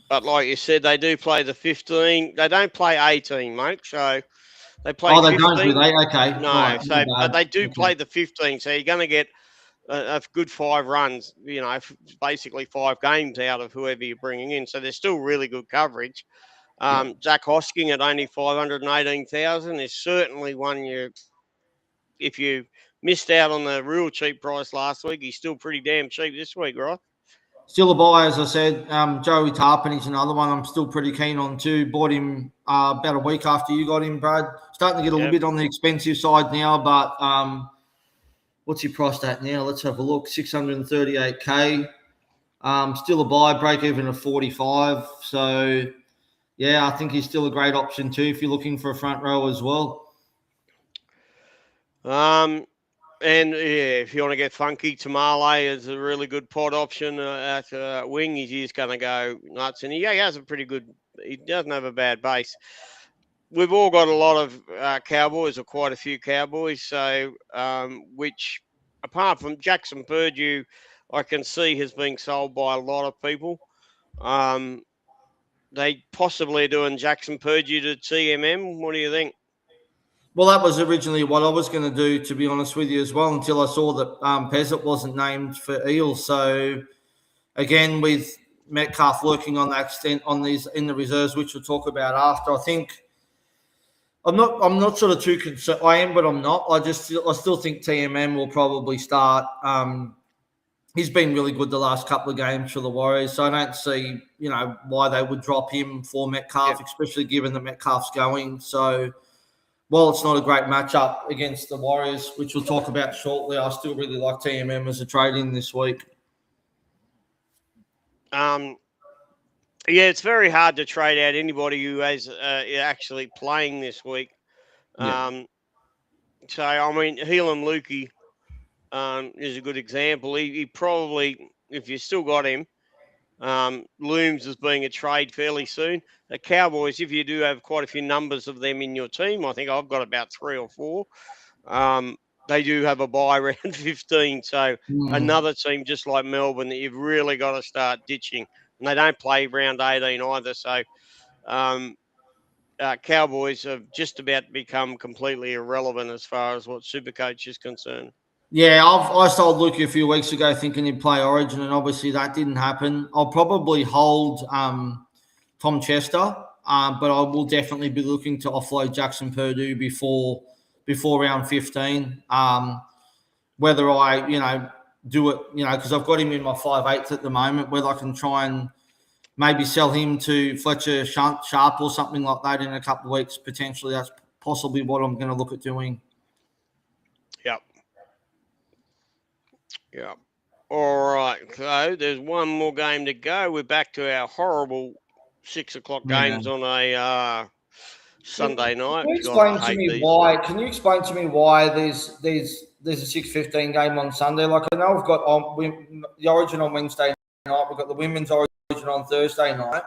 But like you said, they do play the 15. They don't play 18, mate. So they play 15. They don't, do they? Okay. No, right, but they do play the 15. So you're going to get a good 5 runs, basically 5 games out of whoever you're bringing in. So there's still really good coverage. Zach Hosking at only 518,000 is certainly one if you missed out on the real cheap price last week, he's still pretty damn cheap this week, right? Still a buy, as I said. Joey Tarpon is another one I'm still pretty keen on too. Bought him about a week after you got him, Brad. Starting to get a little bit on the expensive side now, but what's he priced at now? Let's have a look. 638K. Still a buy, break even of 45. So, yeah, I think he's still a great option too if you're looking for a front row as well. And yeah, if you want to get funky, Tamale is a really good pot option at wing. He's just going to go nuts, and he has a pretty good. He doesn't have a bad base. We've all got a lot of Cowboys, or quite a few Cowboys. So, which apart from Jackson Purdue, I can see has been sold by a lot of people. They possibly are doing Jackson Purdue to TMM. What do you think? Well, that was originally what I was going to do, to be honest with you as well, until I saw that Pezzett wasn't named for Eels. So, again, with Metcalf working on that extent on these in the reserves, which we'll talk about after, I think I'm not sort of too concerned. I am, but I'm not. I still think TMM will probably start. He's been really good the last couple of games for the Warriors, so I don't see why they would drop him for Metcalf, especially given that Metcalf's going. So, while it's not a great matchup against the Warriors, which we'll talk about shortly, I still really like TMM as a trade-in this week. Yeah, it's very hard to trade out anybody who is actually playing this week. So, I mean, Helam Lukey is a good example. He probably, if you still got him, looms as being a trade fairly soon. The Cowboys, if you do have quite a few numbers of them in your team, I think I've got about 3 or 4. They do have a bye round 15. So another team just like Melbourne that you've really got to start ditching. And they don't play round 18 either. So Cowboys have just about become completely irrelevant as far as what Supercoach is concerned. Yeah, I sold Lukey a few weeks ago thinking he'd play Origin, and obviously that didn't happen. I'll probably hold Tom Chester, but I will definitely be looking to offload Jackson Purdue before round 15. Whether I do it because I've got him in my 5/8 at the moment, whether I can try and maybe sell him to Fletcher Sharp or something like that in a couple of weeks potentially. That's possibly what I'm going to look at doing. Yeah. All right. So there's one more game to go. We're back to our horrible 6 o'clock games on a Sunday night. Can you explain to me why there's a 6:15 game on Sunday? Like I know we've got the Origin on Wednesday night. We've got the women's Origin on Thursday night.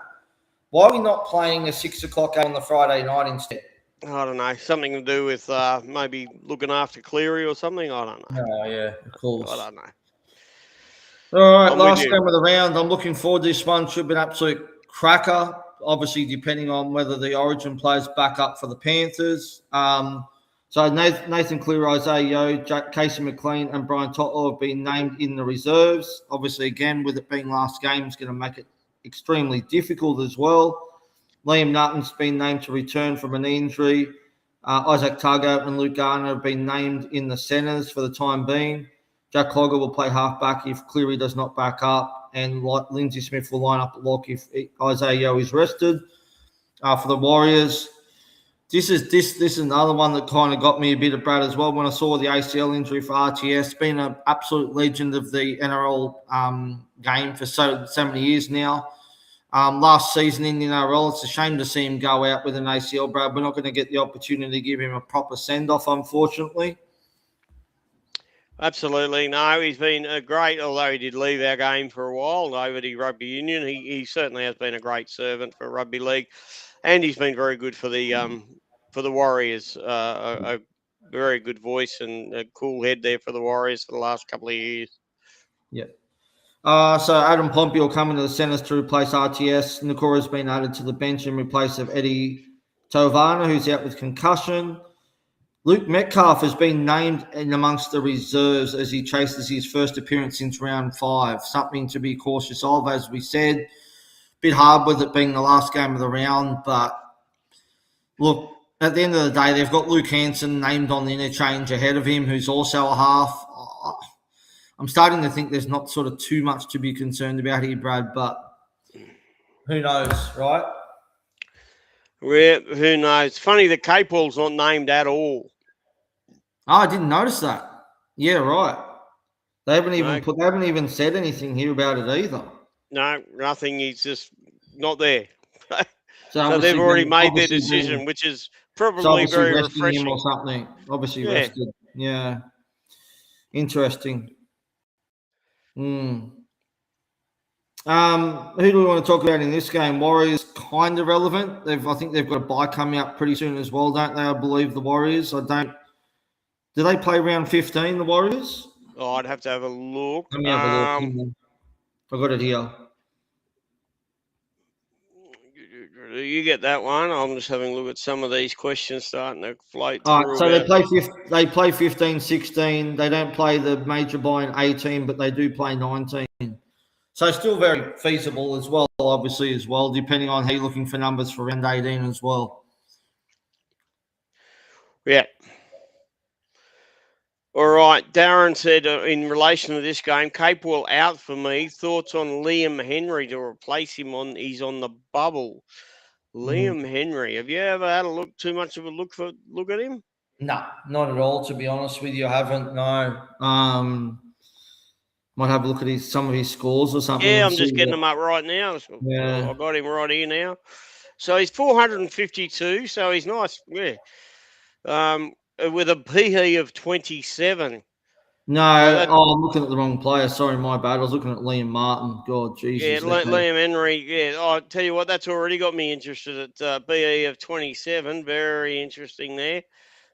Why are we not playing a 6 o'clock game on the Friday night instead? I don't know. Something to do with maybe looking after Cleary or something. I don't know. Oh, yeah, of course. I don't know. All right, last game of the round. I'm looking forward to this one. Should be an absolute cracker. Obviously, depending on whether the Origin players back up for the Panthers. So Nathan Cleary, Isaiah Yeo, Casey McLean, and Brian Totler have been named in the reserves. Obviously, again, with it being last game, it's going to make it extremely difficult as well. Liam Nutton's been named to return from an injury. Isaac Targo and Luke Garner have been named in the centres for the time being. Jack Clogger will play halfback if Cleary does not back up, and Lindsay Smith will line up at lock if Isaiah Yeo is rested. For the Warriors, this is another one that kind of got me a bit of Brad as well when I saw the ACL injury for RTS. Been an absolute legend of the NRL game for so many years now. Last season in the NRL, it's a shame to see him go out with an ACL, Brad. We're not going to get the opportunity to give him a proper send-off, unfortunately. Absolutely. No, he's been a great, although he did leave our game for a while over the rugby union. He certainly has been a great servant for rugby league, and he's been very good for the Warriors. A very good voice and a cool head there for the Warriors for the last couple of years. Yeah. So Adam Pompey will come into the centres to replace RTS. Nakura's been added to the bench in replace of Eddie Tovana, who's out with concussion. Luke Metcalf has been named in amongst the reserves as he chases his first appearance since round 5. Something to be cautious of, as we said. Bit hard with it being the last game of the round, but look, at the end of the day, they've got Luke Hanson named on the interchange ahead of him, who's also a half. I'm starting to think there's not sort of too much to be concerned about here, Brad, but who knows, right? Well, who knows? Funny that Capel's not named at all. Oh, I didn't notice that. Yeah, right. They haven't even said anything here about it either. No, nothing. He's just not there. So obviously they've already made their obviously decision, which is so probably obviously very resting him or refreshing. something. Obviously Yeah. rested. Yeah. Interesting. Who do we want to talk about in this game? Warriors kind of relevant. I think they've got a bye coming up pretty soon as well, don't they? I believe the Warriors. Do they play round 15, the Warriors? Oh, I'd have to have a look. Let me have a look. I got it here. You get that one. I'm just having a look at some of these questions starting to float All through. right, so they play 15, 16. They don't play the major bye in 18, but they do play 19. So still very feasible as well, obviously, as well, depending on how you're looking for numbers for round 18 as well. Yeah. All right. Darren said in relation to this game, Capewell out for me. Thoughts on Liam Henry to replace him he's on the bubble. Liam Henry. Have you ever had too much of a look at him? No, not at all, to be honest with you. I haven't, no. Might have a look at some of his scores or something. Yeah, I'm just getting them up right now. Yeah. I got him right here now. So he's 452, so he's nice. Yeah. With a PE of 27. No, I'm looking at the wrong player. Sorry, my bad. I was looking at Liam Martin. God, Jesus. Yeah, Liam Henry. Yeah, I'll tell you what, that's already got me interested at BE of 27. Very interesting there.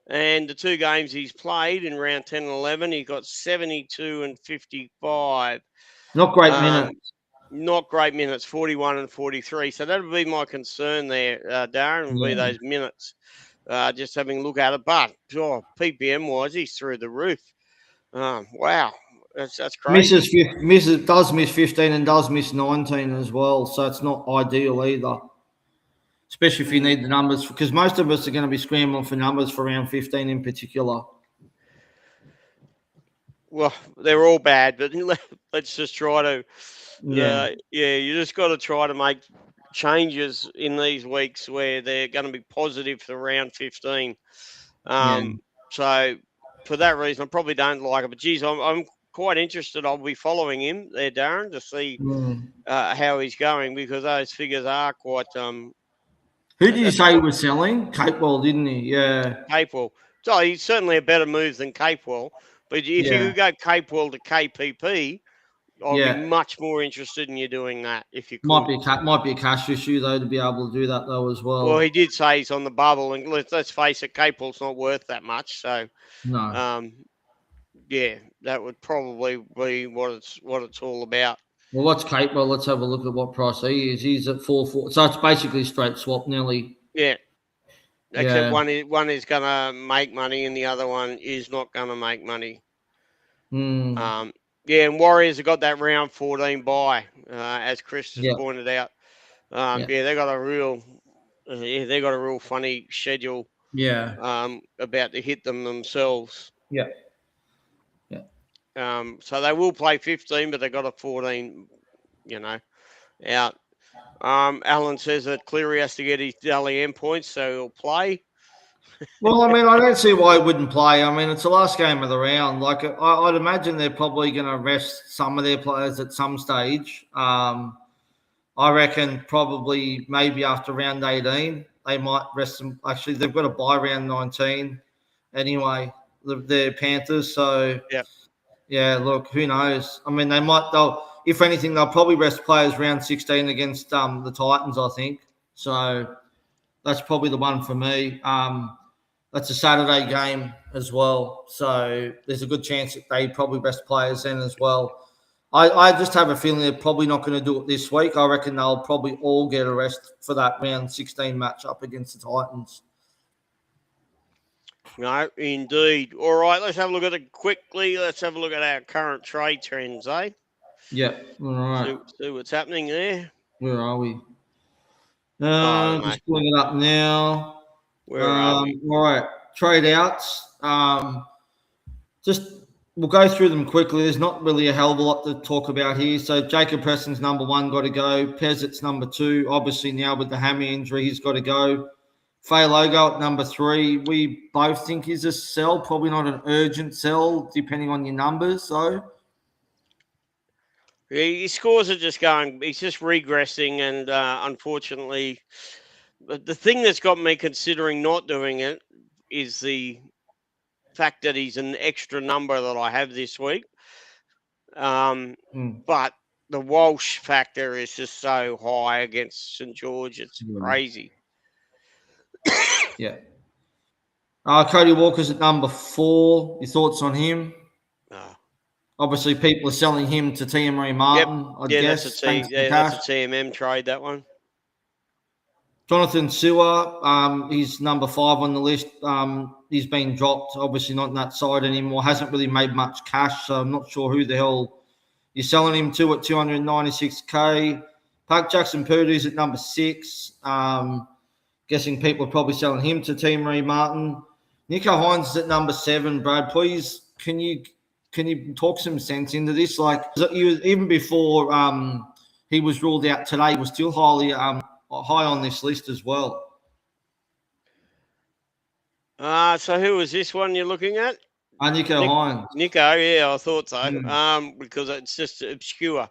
And the two games he's played in round 10 and 11, he got 72 and 55. Not great minutes. Not great minutes, 41 and 43. So that would be my concern there, Darren, would be those minutes. Just having a look at it. But, PPM-wise, he's through the roof. Wow. That's crazy. Does miss 15 and does miss 19 as well. So it's not ideal either. Especially if you need the numbers, because most of us are going to be scrambling for numbers for round 15 in particular. Well, they're all bad, but let's just try to. You just got to try to make changes in these weeks where they're going to be positive for round 15. So for that reason, I probably don't like it. But geez, I'm quite interested. I'll be following him there, Darren, to see how he's going, because those figures are quite. Who did you say he was selling? Capewell, didn't he? Yeah. Capewell. So he's certainly a better move than Capewell. But if you could go Capewell to KPP, I'd be much more interested in you doing that if you could. Might be a cash issue, though, to be able to do that, though, as well. Well, he did say he's on the bubble, and let's face it, Capewell's not worth that much. So, no. That would probably be what it's all about. Well, what's Capewell? Let's have a look at what price he is. He's at 4.4. So it's basically straight swap, nearly. Yeah. Except one is going to make money, and the other one is not going to make money. And Warriors have got that round 14 bye, as Chris has pointed out. They got a real, they got a real funny schedule. About to hit them themselves. So they will play 15, but they got a 14, out. Alan says that Cleary has to get his LEM points, so he'll play. Well, I mean, I don't see why he wouldn't play. I mean, it's the last game of the round. Like, I'd imagine they're probably going to rest some of their players at some stage. I reckon probably maybe after round 18, they might rest them. Actually, they've got a bye round 19 anyway, the Panthers. So, look, who knows? I mean, if anything, they'll probably rest players round 16 against the Titans, I think. So that's probably the one for me. That's a Saturday game as well. So there's a good chance that they probably rest players then as well. I just have a feeling they're probably not going to do it this week. I reckon they'll probably all get a rest for that round 16 matchup against the Titans. No, indeed. All right, let's have a look at it quickly. Let's have a look at our current trade trends, eh? Yeah, all right. See what's happening there. Where are we? Just pulling it up now. Where are we? All right, trade outs. We'll go through them quickly. There's not really a hell of a lot to talk about here. So Jacob Preston's number 1, got to go. Pezzit's number 2. Obviously now with the hammy injury, he's got to go. Faye Logo at number 3. We both think is a sell, probably not an urgent sell, depending on your numbers, though. His scores are just going. He's just regressing, and unfortunately, the thing that's got me considering not doing it is the fact that he's an extra number that I have this week. But the Walsh factor is just so high against St George. It's crazy. Yeah. Cody Walker's at number 4. Your thoughts on him? Obviously, people are selling him to T.M. Martin, I guess. That's a TMM trade, that one. Jonathan Sewer, he's number 5 on the list. He's been dropped, obviously not in that side anymore. Hasn't really made much cash, so I'm not sure who the hell you're selling him to at 296K. Park Jackson Purdue's at number 6. Guessing people are probably selling him to Team Martin. Nico Hines is at number 7. Brad, please, can you talk some sense into this? Like, even before he was ruled out today, he was still high on this list as well. So who was this one you're looking at? Nico Hines. Nico, yeah, I thought so. Because it's just obscure.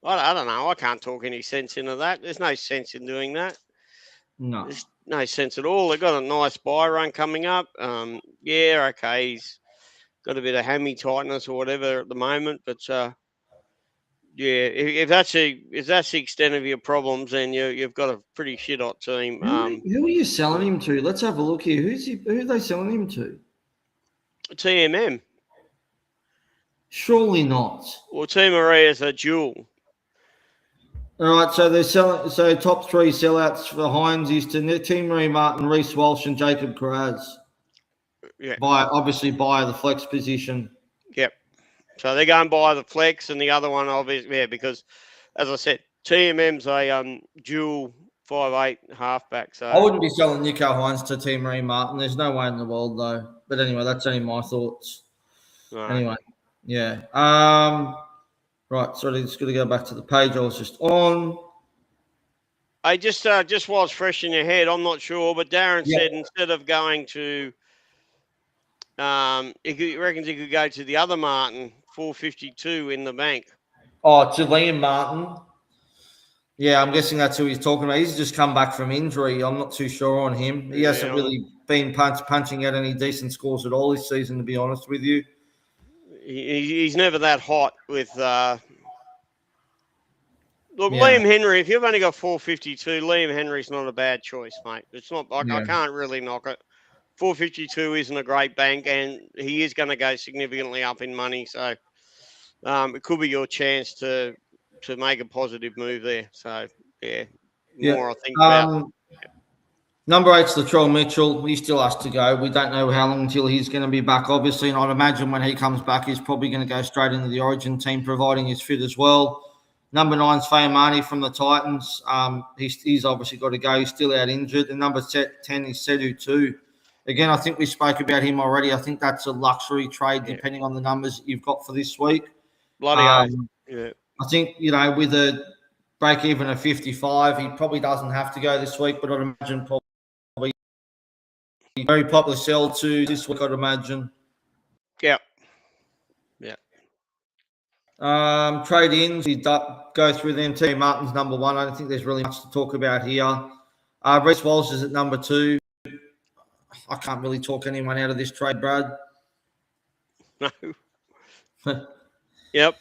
I don't know. I can't talk any sense into that. There's no sense in doing that. No. There's no sense at all. They've got a nice buy run coming up. Yeah, okay, he's got a bit of hammy tightness or whatever at the moment, but yeah, if that's the extent of your problems, then you've got a pretty shit hot team. Who are you selling him to? Let's have a look here. Who are they selling him to? TMM. Surely not. Well, Team Maria's a duel. All right, so they're selling. So top 3 sellouts for Hines is to Team Marie Martin, Reece Walsh, and Jacob Karaz. Yeah. Obviously by the flex position. Yep. So they're going by the flex, and the other one, obviously, yeah, because as I said, TMM's a dual 5'8" halfback. So I wouldn't be selling Nico Hines to Team Marie Martin. There's no way in the world, though. But anyway, that's only my thoughts. Right. Anyway, yeah. Right, sorry, just got to go back to the page I was just on. I just while it's fresh in your head, I'm not sure, but Darren said instead of going to, he reckons he could go to the other Martin, 452 in the bank. Oh, to Liam Martin. Yeah, I'm guessing that's who he's talking about. He's just come back from injury. I'm not too sure on him. He hasn't really been punching out any decent scores at all this season, to be honest with you. He's never that hot with Liam Henry. If you've only got 452, Liam Henry's not a bad choice, mate. It's not. I can't really knock it. 452 isn't a great bank, and he is going to go significantly up in money. So it could be your chance to make a positive move there. So more I think about. Number 8's Latrell Mitchell. He still has to go. We don't know how long until he's going to be back, obviously. And I'd imagine when he comes back, he's probably going to go straight into the Origin team, providing he's fit as well. Number 9's Fayamani from the Titans. He's obviously got to go. He's still out injured. And number 10 is Sedu too. Again, I think we spoke about him already. I think that's a luxury trade, depending on the numbers that you've got for this week. Bloody yeah. I think, with a break even of 55, he probably doesn't have to go this week, but I'd imagine probably very popular sell to this week, I'd imagine. Yeah. Trade-ins, we go through them. Team Martin's number 1. I don't think there's really much to talk about here. Reece Walsh is at number 2. I can't really talk anyone out of this trade, Brad. No. Yep.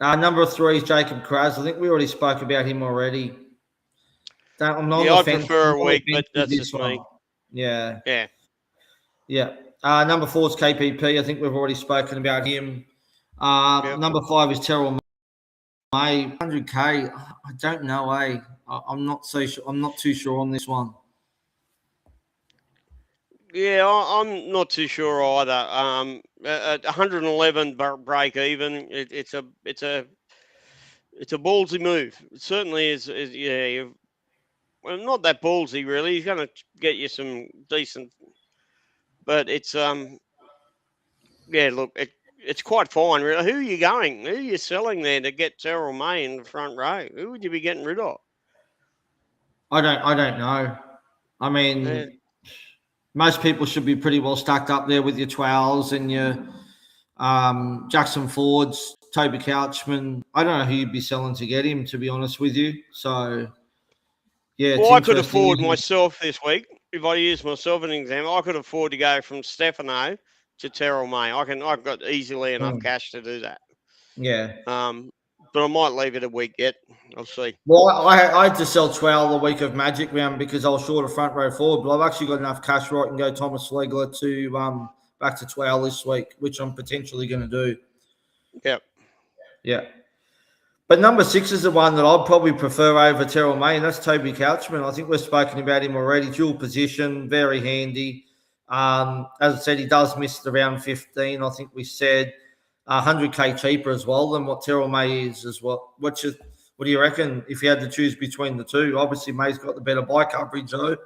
Number 3 is Jacob Kraz. I think we already spoke about him already. I prefer a week, but that's just me. Yeah. Yeah. Number 4 is KPP. I think we've already spoken about him. Number 5 is Terrell May. 100K. I don't know. I'm not so sure. I'm not too sure on this one. Yeah, I'm not too sure either. At 111 break even, it's a ballsy move. It certainly is. Well, not that ballsy really. He's going to get you some decent, but it's look, it's quite fine. Really. Who are you going? Who are you selling there to get Terrell May in the front row? Who would you be getting rid of? I don't know. I mean, most people should be pretty well stacked up there with your Twowels and your Jackson Fords, Toby Couchman. I don't know who you'd be selling to get him, to be honest with you. So, yeah, it's Well, I could interesting. afford myself this week. If I use myself as an example, I could afford to go from Stefano to Terrell May. I've got easily enough cash to do that. Yeah. But I might leave it a week yet. I'll see. Well, I had to sell Twell the week of Magic round because I was short of front row forward, but I've actually got enough cash where I can go Thomas Legler to back to Twell this week, which I'm potentially going to do. Yep. Yeah. But number 6 is the one that I'd probably prefer over Terrell May, and that's Toby Couchman. I think we've spoken about him already. Dual position, very handy. As I said, he does miss the round 15. I think we said 100K cheaper as well than what Terrell May is as well. What do you reckon if you had to choose between the two? Obviously, May's got the better buy coverage, though.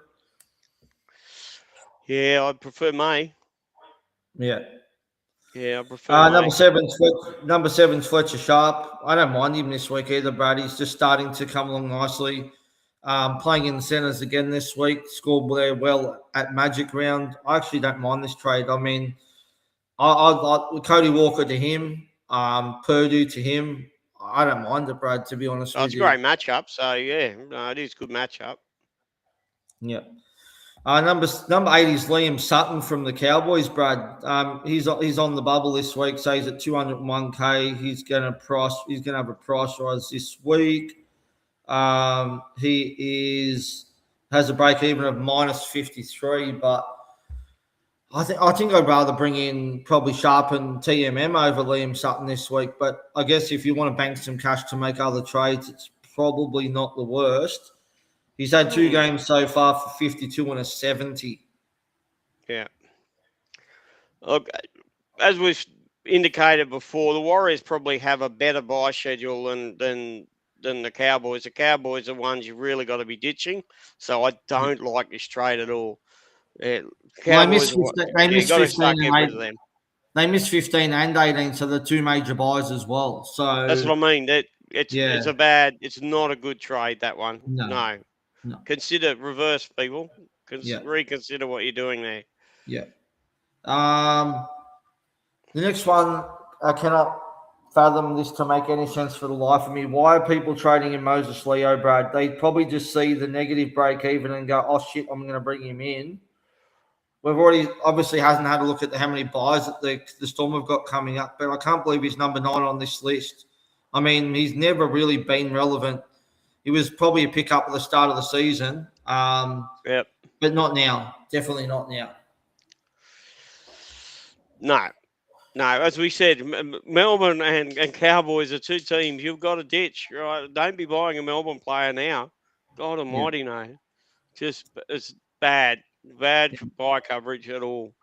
Yeah, I prefer May. Yeah. Yeah, I prefer May. Number seven's Fletcher Sharp. I don't mind him this week either, Brad. He's just starting to come along nicely. Playing in the centres again this week. Scored there well at Magic round. I actually don't mind this trade. I mean, I Cody Walker to him, Purdue to him. I don't mind it, Brad, to be honest with you. It's a great matchup. So, yeah, it is a good matchup. Yeah. Number 8 is Liam Sutton from the Cowboys, Brad. He's on the bubble this week, so he's at 201K. He's going to have a price rise this week. He has a break even of minus 53, but I think I'd rather bring in probably Sharp and TMM over Liam Sutton this week. But I guess if you want to bank some cash to make other trades, it's probably not the worst. He's had 2 games so far for 52 and a 70. Yeah. Look, as we've indicated before, the Warriors probably have a better buy schedule than the Cowboys. The Cowboys are ones you've really got to be ditching. So I don't like this trade at all. Yeah, Cowboys, they missed got to 15 start getting rid of them. They missed 15 and 18, so the 2 major buys as well. So that's what I mean. It's not a good trade, that one. No. Consider reverse, people. Reconsider what you're doing there. Yeah. The next one, I cannot fathom this to make any sense for the life of me. Why are people trading in Moses Leo, Brad? They probably just see the negative break even and go, oh shit, I'm going to bring him in. We've already obviously hasn't had a look at how many buys that the Storm have got coming up, but I can't believe he's number 9 on this list. I mean, he's never really been relevant. He was probably a pickup at the start of the season, but not now. Definitely not now. No. As we said, Melbourne and Cowboys are 2 teams you've got to ditch. Right? Don't be buying a Melbourne player now. God almighty, no. Just it's bad buy coverage at all.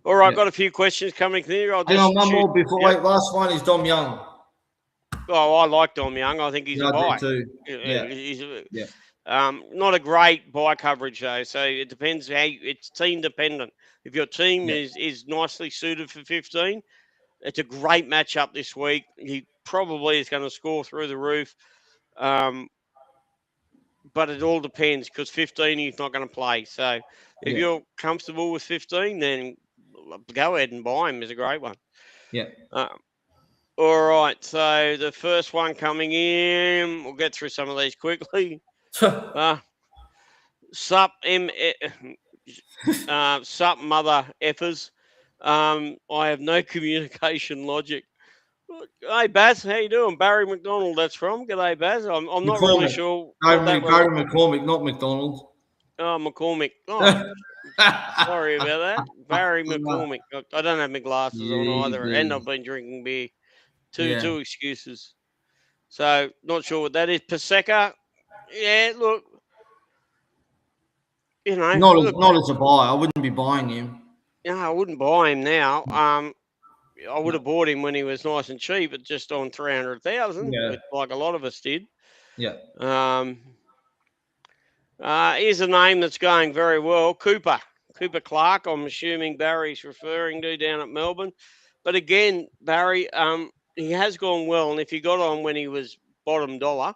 All right, got a few questions coming through. Hang on, one more before. Wait, last one is Dom Young. Oh, I like Dom Young. I think he's a buy. Too. Not a great buy coverage though, so it depends it's team dependent. If your team is nicely suited for 15, it's a great matchup this week. He probably is going to score through the roof. But it all depends because 15 he's not going to play. So if you're comfortable with 15, then go ahead and buy him. Is a great one. Yeah. All right. So the first one coming in, we'll get through some of these quickly. Sup mother effers. I have no communication logic. Hey, Baz, how you doing? Barry McDonald, that's from. G'day, Baz. I'm not really sure. Barry McCormick, not McDonald. Oh, McCormick. Oh, sorry about that. Barry McCormick. I don't have my glasses on either, and I've been drinking beer. Two excuses. So, not sure what that is. Paseka. Yeah, look. You know. Not as a buy. I wouldn't be buying him. No, I wouldn't buy him now. I would have bought him when he was nice and cheap at just on 300,000, like a lot of us did. Yeah. Here's a name that's going very well, Cooper Clark. I'm assuming Barry's referring to down at Melbourne. But again, Barry, he has gone well. And if he got on when he was bottom dollar,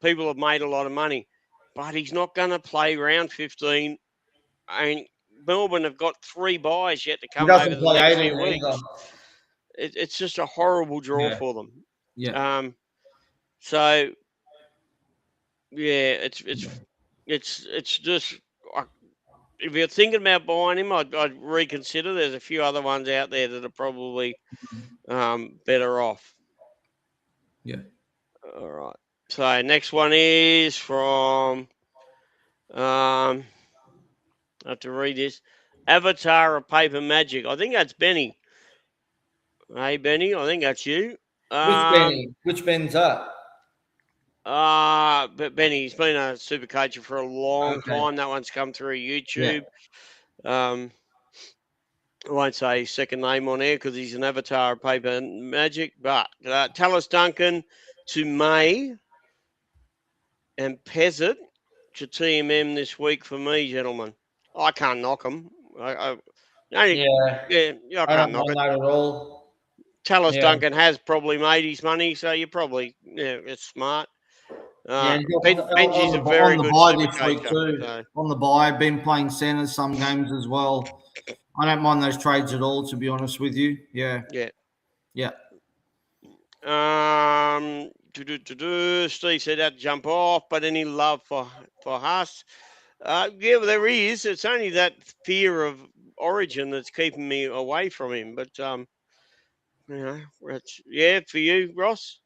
people have made a lot of money. But he's not going to play round 15. And Melbourne have got 3 buys yet to come over the next few weeks. it's just a horrible draw for them. Yeah. So yeah, it's just if you're thinking about buying him, I'd reconsider. There's a few other ones out there that are probably better off. Yeah. All right. So next one is from I have to read this. Avatar of Paper Magic. I think that's Benny. Hey Benny, I think that's you. Which Benny? Which Ben's that? But Benny's been a Supercoach for a long Okay. time. That one's come through YouTube. I won't say his second name on air because he's an Avatar of Paper Magic. But Tallis Duncan to May and Pezzett to TMM this week for me, gentlemen. I can't knock them. I can't I don't knock mind it. that at all. Tallis Yeah. Duncan has probably made his money, so you probably it's smart. Benji's a very good on the bye this week Supercoacher. too. So. On the bye, been playing centre some games as well. I don't mind those trades at all, to be honest with you. Yeah. Yeah. Steve said that jump off, but any love for Haas? Yeah, well, there is. It's only that fear of Origin that's keeping me away from him. But for you, Ross.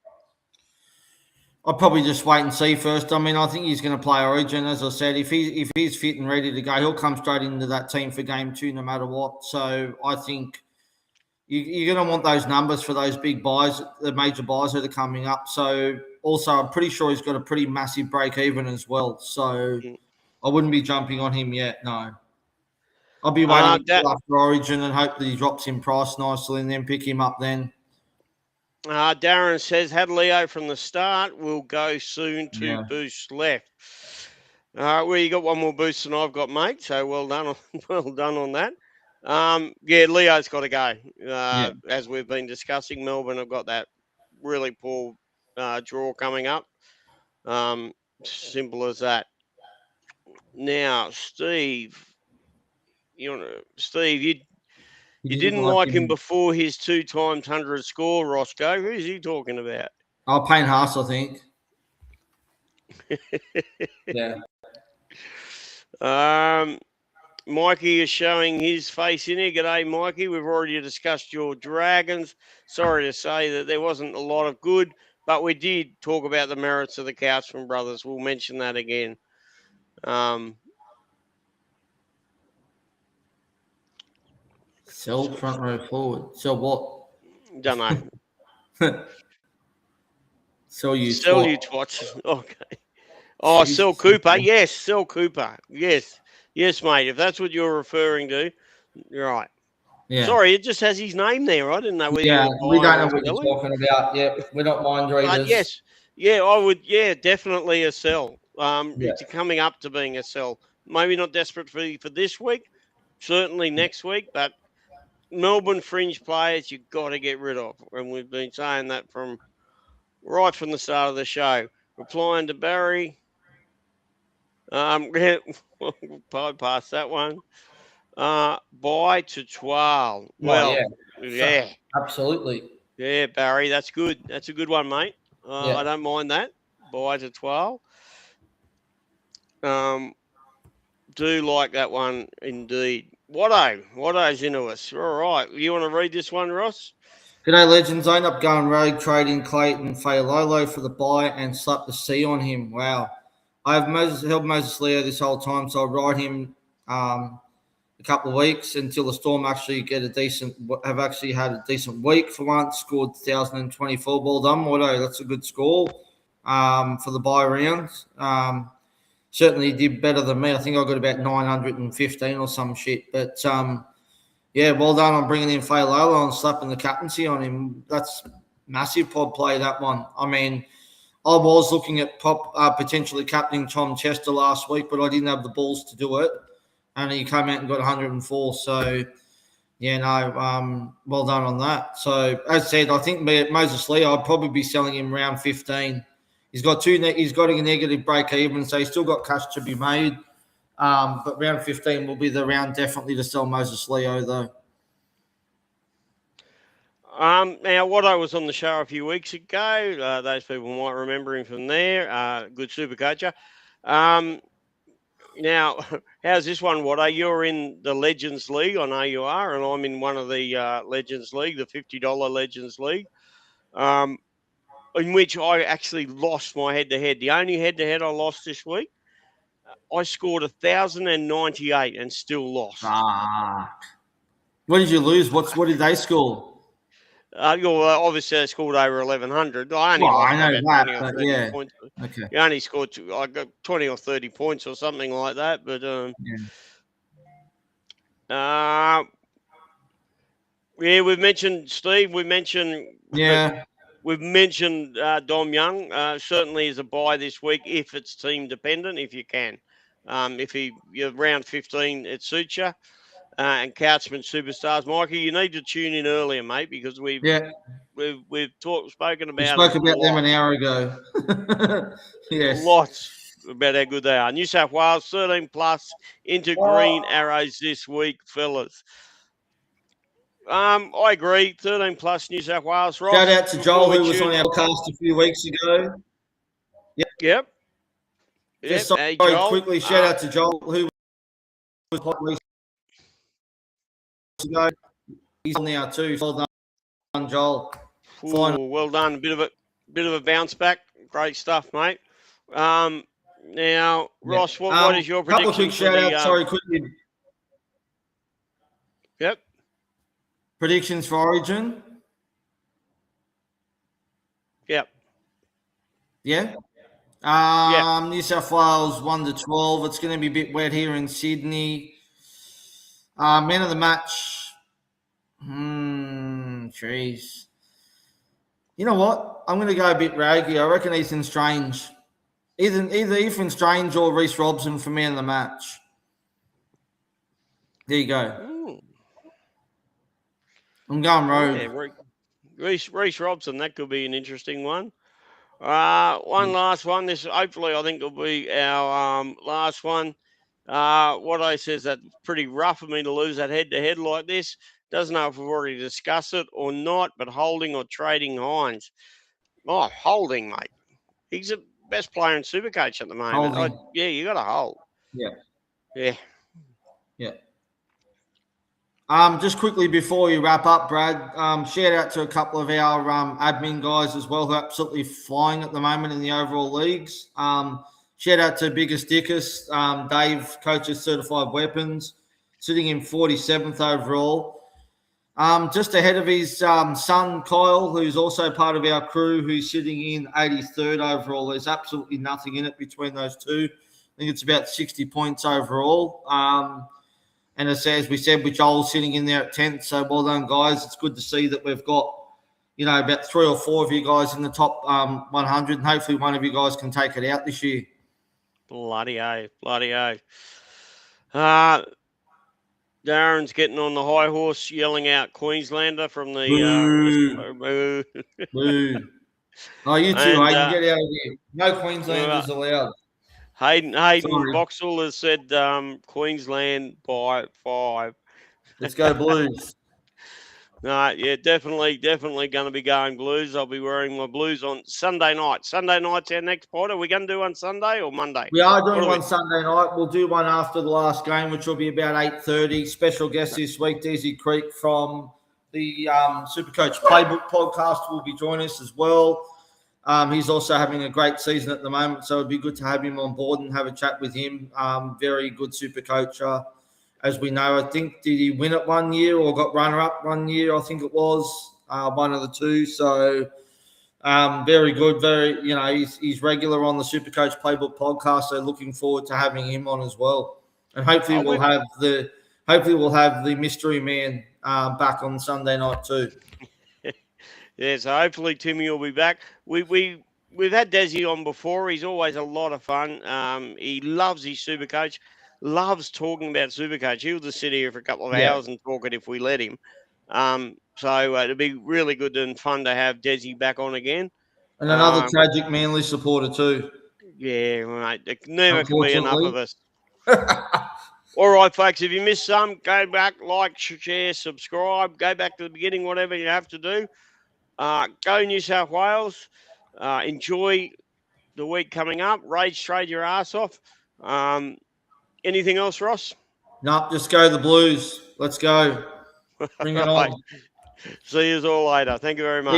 I'll probably just wait and see first. I mean, I think he's going to play Origin, as I said. If he's fit and ready to go, he'll come straight into that team for game 2, no matter what. So I think you're going to want those numbers for those big buys, the major buys that are coming up. So also, I'm pretty sure he's got a pretty massive break even as well. So I wouldn't be jumping on him yet. No, I'll be waiting until after Origin and hope that he drops in price nicely, and then pick him up then. Darren says, had Leo from the start, will go soon to boost left. Well, you got one more boost than I've got, mate. So well done on that. Leo's got to go. As we've been discussing, Melbourne have got that really poor draw coming up. Simple as that. Now, Steve, you didn't like him before his 2 times 100 score, Roscoe. Who's he talking about? Payne Haas, I think. Yeah. Mikey is showing his face in here. G'day, Mikey. We've already discussed your Dragons. Sorry to say that there wasn't a lot of good, but we did talk about the merits of the Couchman brothers. We'll mention that again. Sell front row forward. Sell what? Don't know. Sell you twats. Okay. Oh, sell Cooper. Yes, sell Cooper. Yes, mate. If that's what you're referring to, you're right. Yeah. Sorry, it just has his name there. I didn't know whether you were we don't know what you're talking about. Yeah, we're not mind readers. Yes. Yeah, I would. Yeah, definitely a sell. It's coming up to being a sell. Maybe not desperate for this week. Certainly next week, but Melbourne fringe players you've got to get rid of, and we've been saying that right from the start of the show. Replying to Barry. Past that one. Buy to Twal. Well, yeah. Absolutely. Yeah, Barry, that's good. That's a good one, mate. I don't mind that. Buy to Twal. Do like that one indeed. Watto's into us. All right. You want to read this one, Ross? G'day, legends. I end up going rogue, trading Clayton Failolo for the buy and slap the C on him. Wow. I've held Moses Leo this whole time, so I'll ride him a couple of weeks until the Storm actually had a decent week for once. Scored 1,024. Well done, Watto. That's a good score for the bye rounds. Certainly did better than me. I think I got about 915 or some shit. But, well done on bringing in Failolo and slapping the captaincy on him. That's massive pod play, that one. I mean, I was looking at potentially captaining Tom Chester last week, but I didn't have the balls to do it. And he came out and got 104. So, well done on that. So, as I said, I think Moses Leo, I'd probably be selling him round 15. He's got a negative break even, so he's still got cash to be made. But round 15 will be the round definitely to sell Moses Leo, though. Now, what I was on the show a few weeks ago, those people might remember him from there. Good super coacher. Now, how's this one, Watto? You're in the Legends League. I know you are, and I'm in one of the Legends League, the $50 Legends League, in which I actually lost my head-to-head. The only head-to-head I lost this week, I scored 1,098 and still lost. What did you lose? What did they score? Obviously, I scored over 1,100. I only lost by about 20 or 30 points. Okay. You only scored, I got 20 or 30 points or something like that. But we've mentioned Steve. We've mentioned Dom Young. Certainly is a buy this week if it's team dependent. If you can, if you're round 15, it suits you. And Couchman Superstars, Mikey, you need to tune in earlier, mate, because we've spoken about. We spoke about them an hour ago. Yes, lots about how good they are. New South Wales 13 plus into green arrows this week, fellas. I agree. 13 plus New South Wales. Ross, shout out to Joel who was on our cast a few weeks ago. Yep. Just sorry, quickly shout out to Joel who was weeks ago. He's on now too. Well done, Joel. Well done. Bit of a bounce back. Great stuff, mate. Now, Ross, what is your prediction? Couple of quick shout outs. Sorry, quickly. Yep. Predictions for Origin. Yep. Yeah. New South Wales 1-12. It's going to be a bit wet here in Sydney. Man of the match. Jeez. You know what? I'm going to go a bit raggy. I reckon Ethan Strange. Either Ethan Strange or Reece Robson for man of the match. There you go. Ooh. I'm going rogue. Yeah, Reece Robson, that could be an interesting one. One last one. This hopefully I think will be our last one. What I say is that pretty rough of me to lose that head-to-head like this. Doesn't know if we've already discussed it or not, but Holding or trading Hines. Oh, Holding, mate. He's the best player in Supercoach at the moment. You got to hold. Yeah. Just quickly before you wrap up, Brad, shout out to a couple of our admin guys as well who are absolutely flying at the moment in the overall leagues. Shout out to Biggest Dickus, Dave, coaches Certified Weapons, sitting in 47th overall. Just ahead of his son, Kyle, who's also part of our crew, who's sitting in 83rd overall. There's absolutely nothing in it between those two. I think it's about 60 points overall. And as we said, with Joel sitting in there at 10th, so well done, guys. It's good to see that we've got, about 3 or 4 of you guys in the top 100, and hopefully one of you guys can take it out this year. Bloody O. Darren's getting on the high horse, yelling out Queenslander from the boo. Boo. Oh, you too, Hayden. Get out of here. No Queenslanders allowed. Hayden Boxall has said Queensland by 5. Let's go Blues. No, yeah, definitely going to be going Blues. I'll be wearing my Blues on Sunday night. Sunday night's our next pod. Are we going to do one Sunday or Monday? We are doing one Sunday night. We'll do one after the last game, which will be about 8:30. Special guest this week, Daisy Creek from the Supercoach Playbook podcast will be joining us as well. He's also having a great season at the moment, so it'd be good to have him on board and have a chat with him. Very good Supercoacher. As we know, I think, did he win it one year or got runner-up one year? I think it was one of the two. So very good. He's regular on the Supercoach Playbook podcast. So looking forward to having him on as well. And hopefully we'll have the mystery man back on Sunday night too. Yeah, so hopefully Timmy will be back. We've had Desi on before. He's always a lot of fun. He loves his Supercoach. Loves talking about Supercoach. He'll just sit here for a couple of hours and talk it if we let him. So it'll be really good and fun to have Desi back on again. And another tragic Manly supporter too. Yeah, mate. There never can be enough of us. All right, folks, if you missed some, go back, like, share, subscribe, go back to the beginning, whatever you have to do. Go New South Wales. Enjoy the week coming up. Rage trade your ass off. Anything else, Ross? No, just go the Blues. Let's go. Bring it Right. on. See you all later. Thank you very much.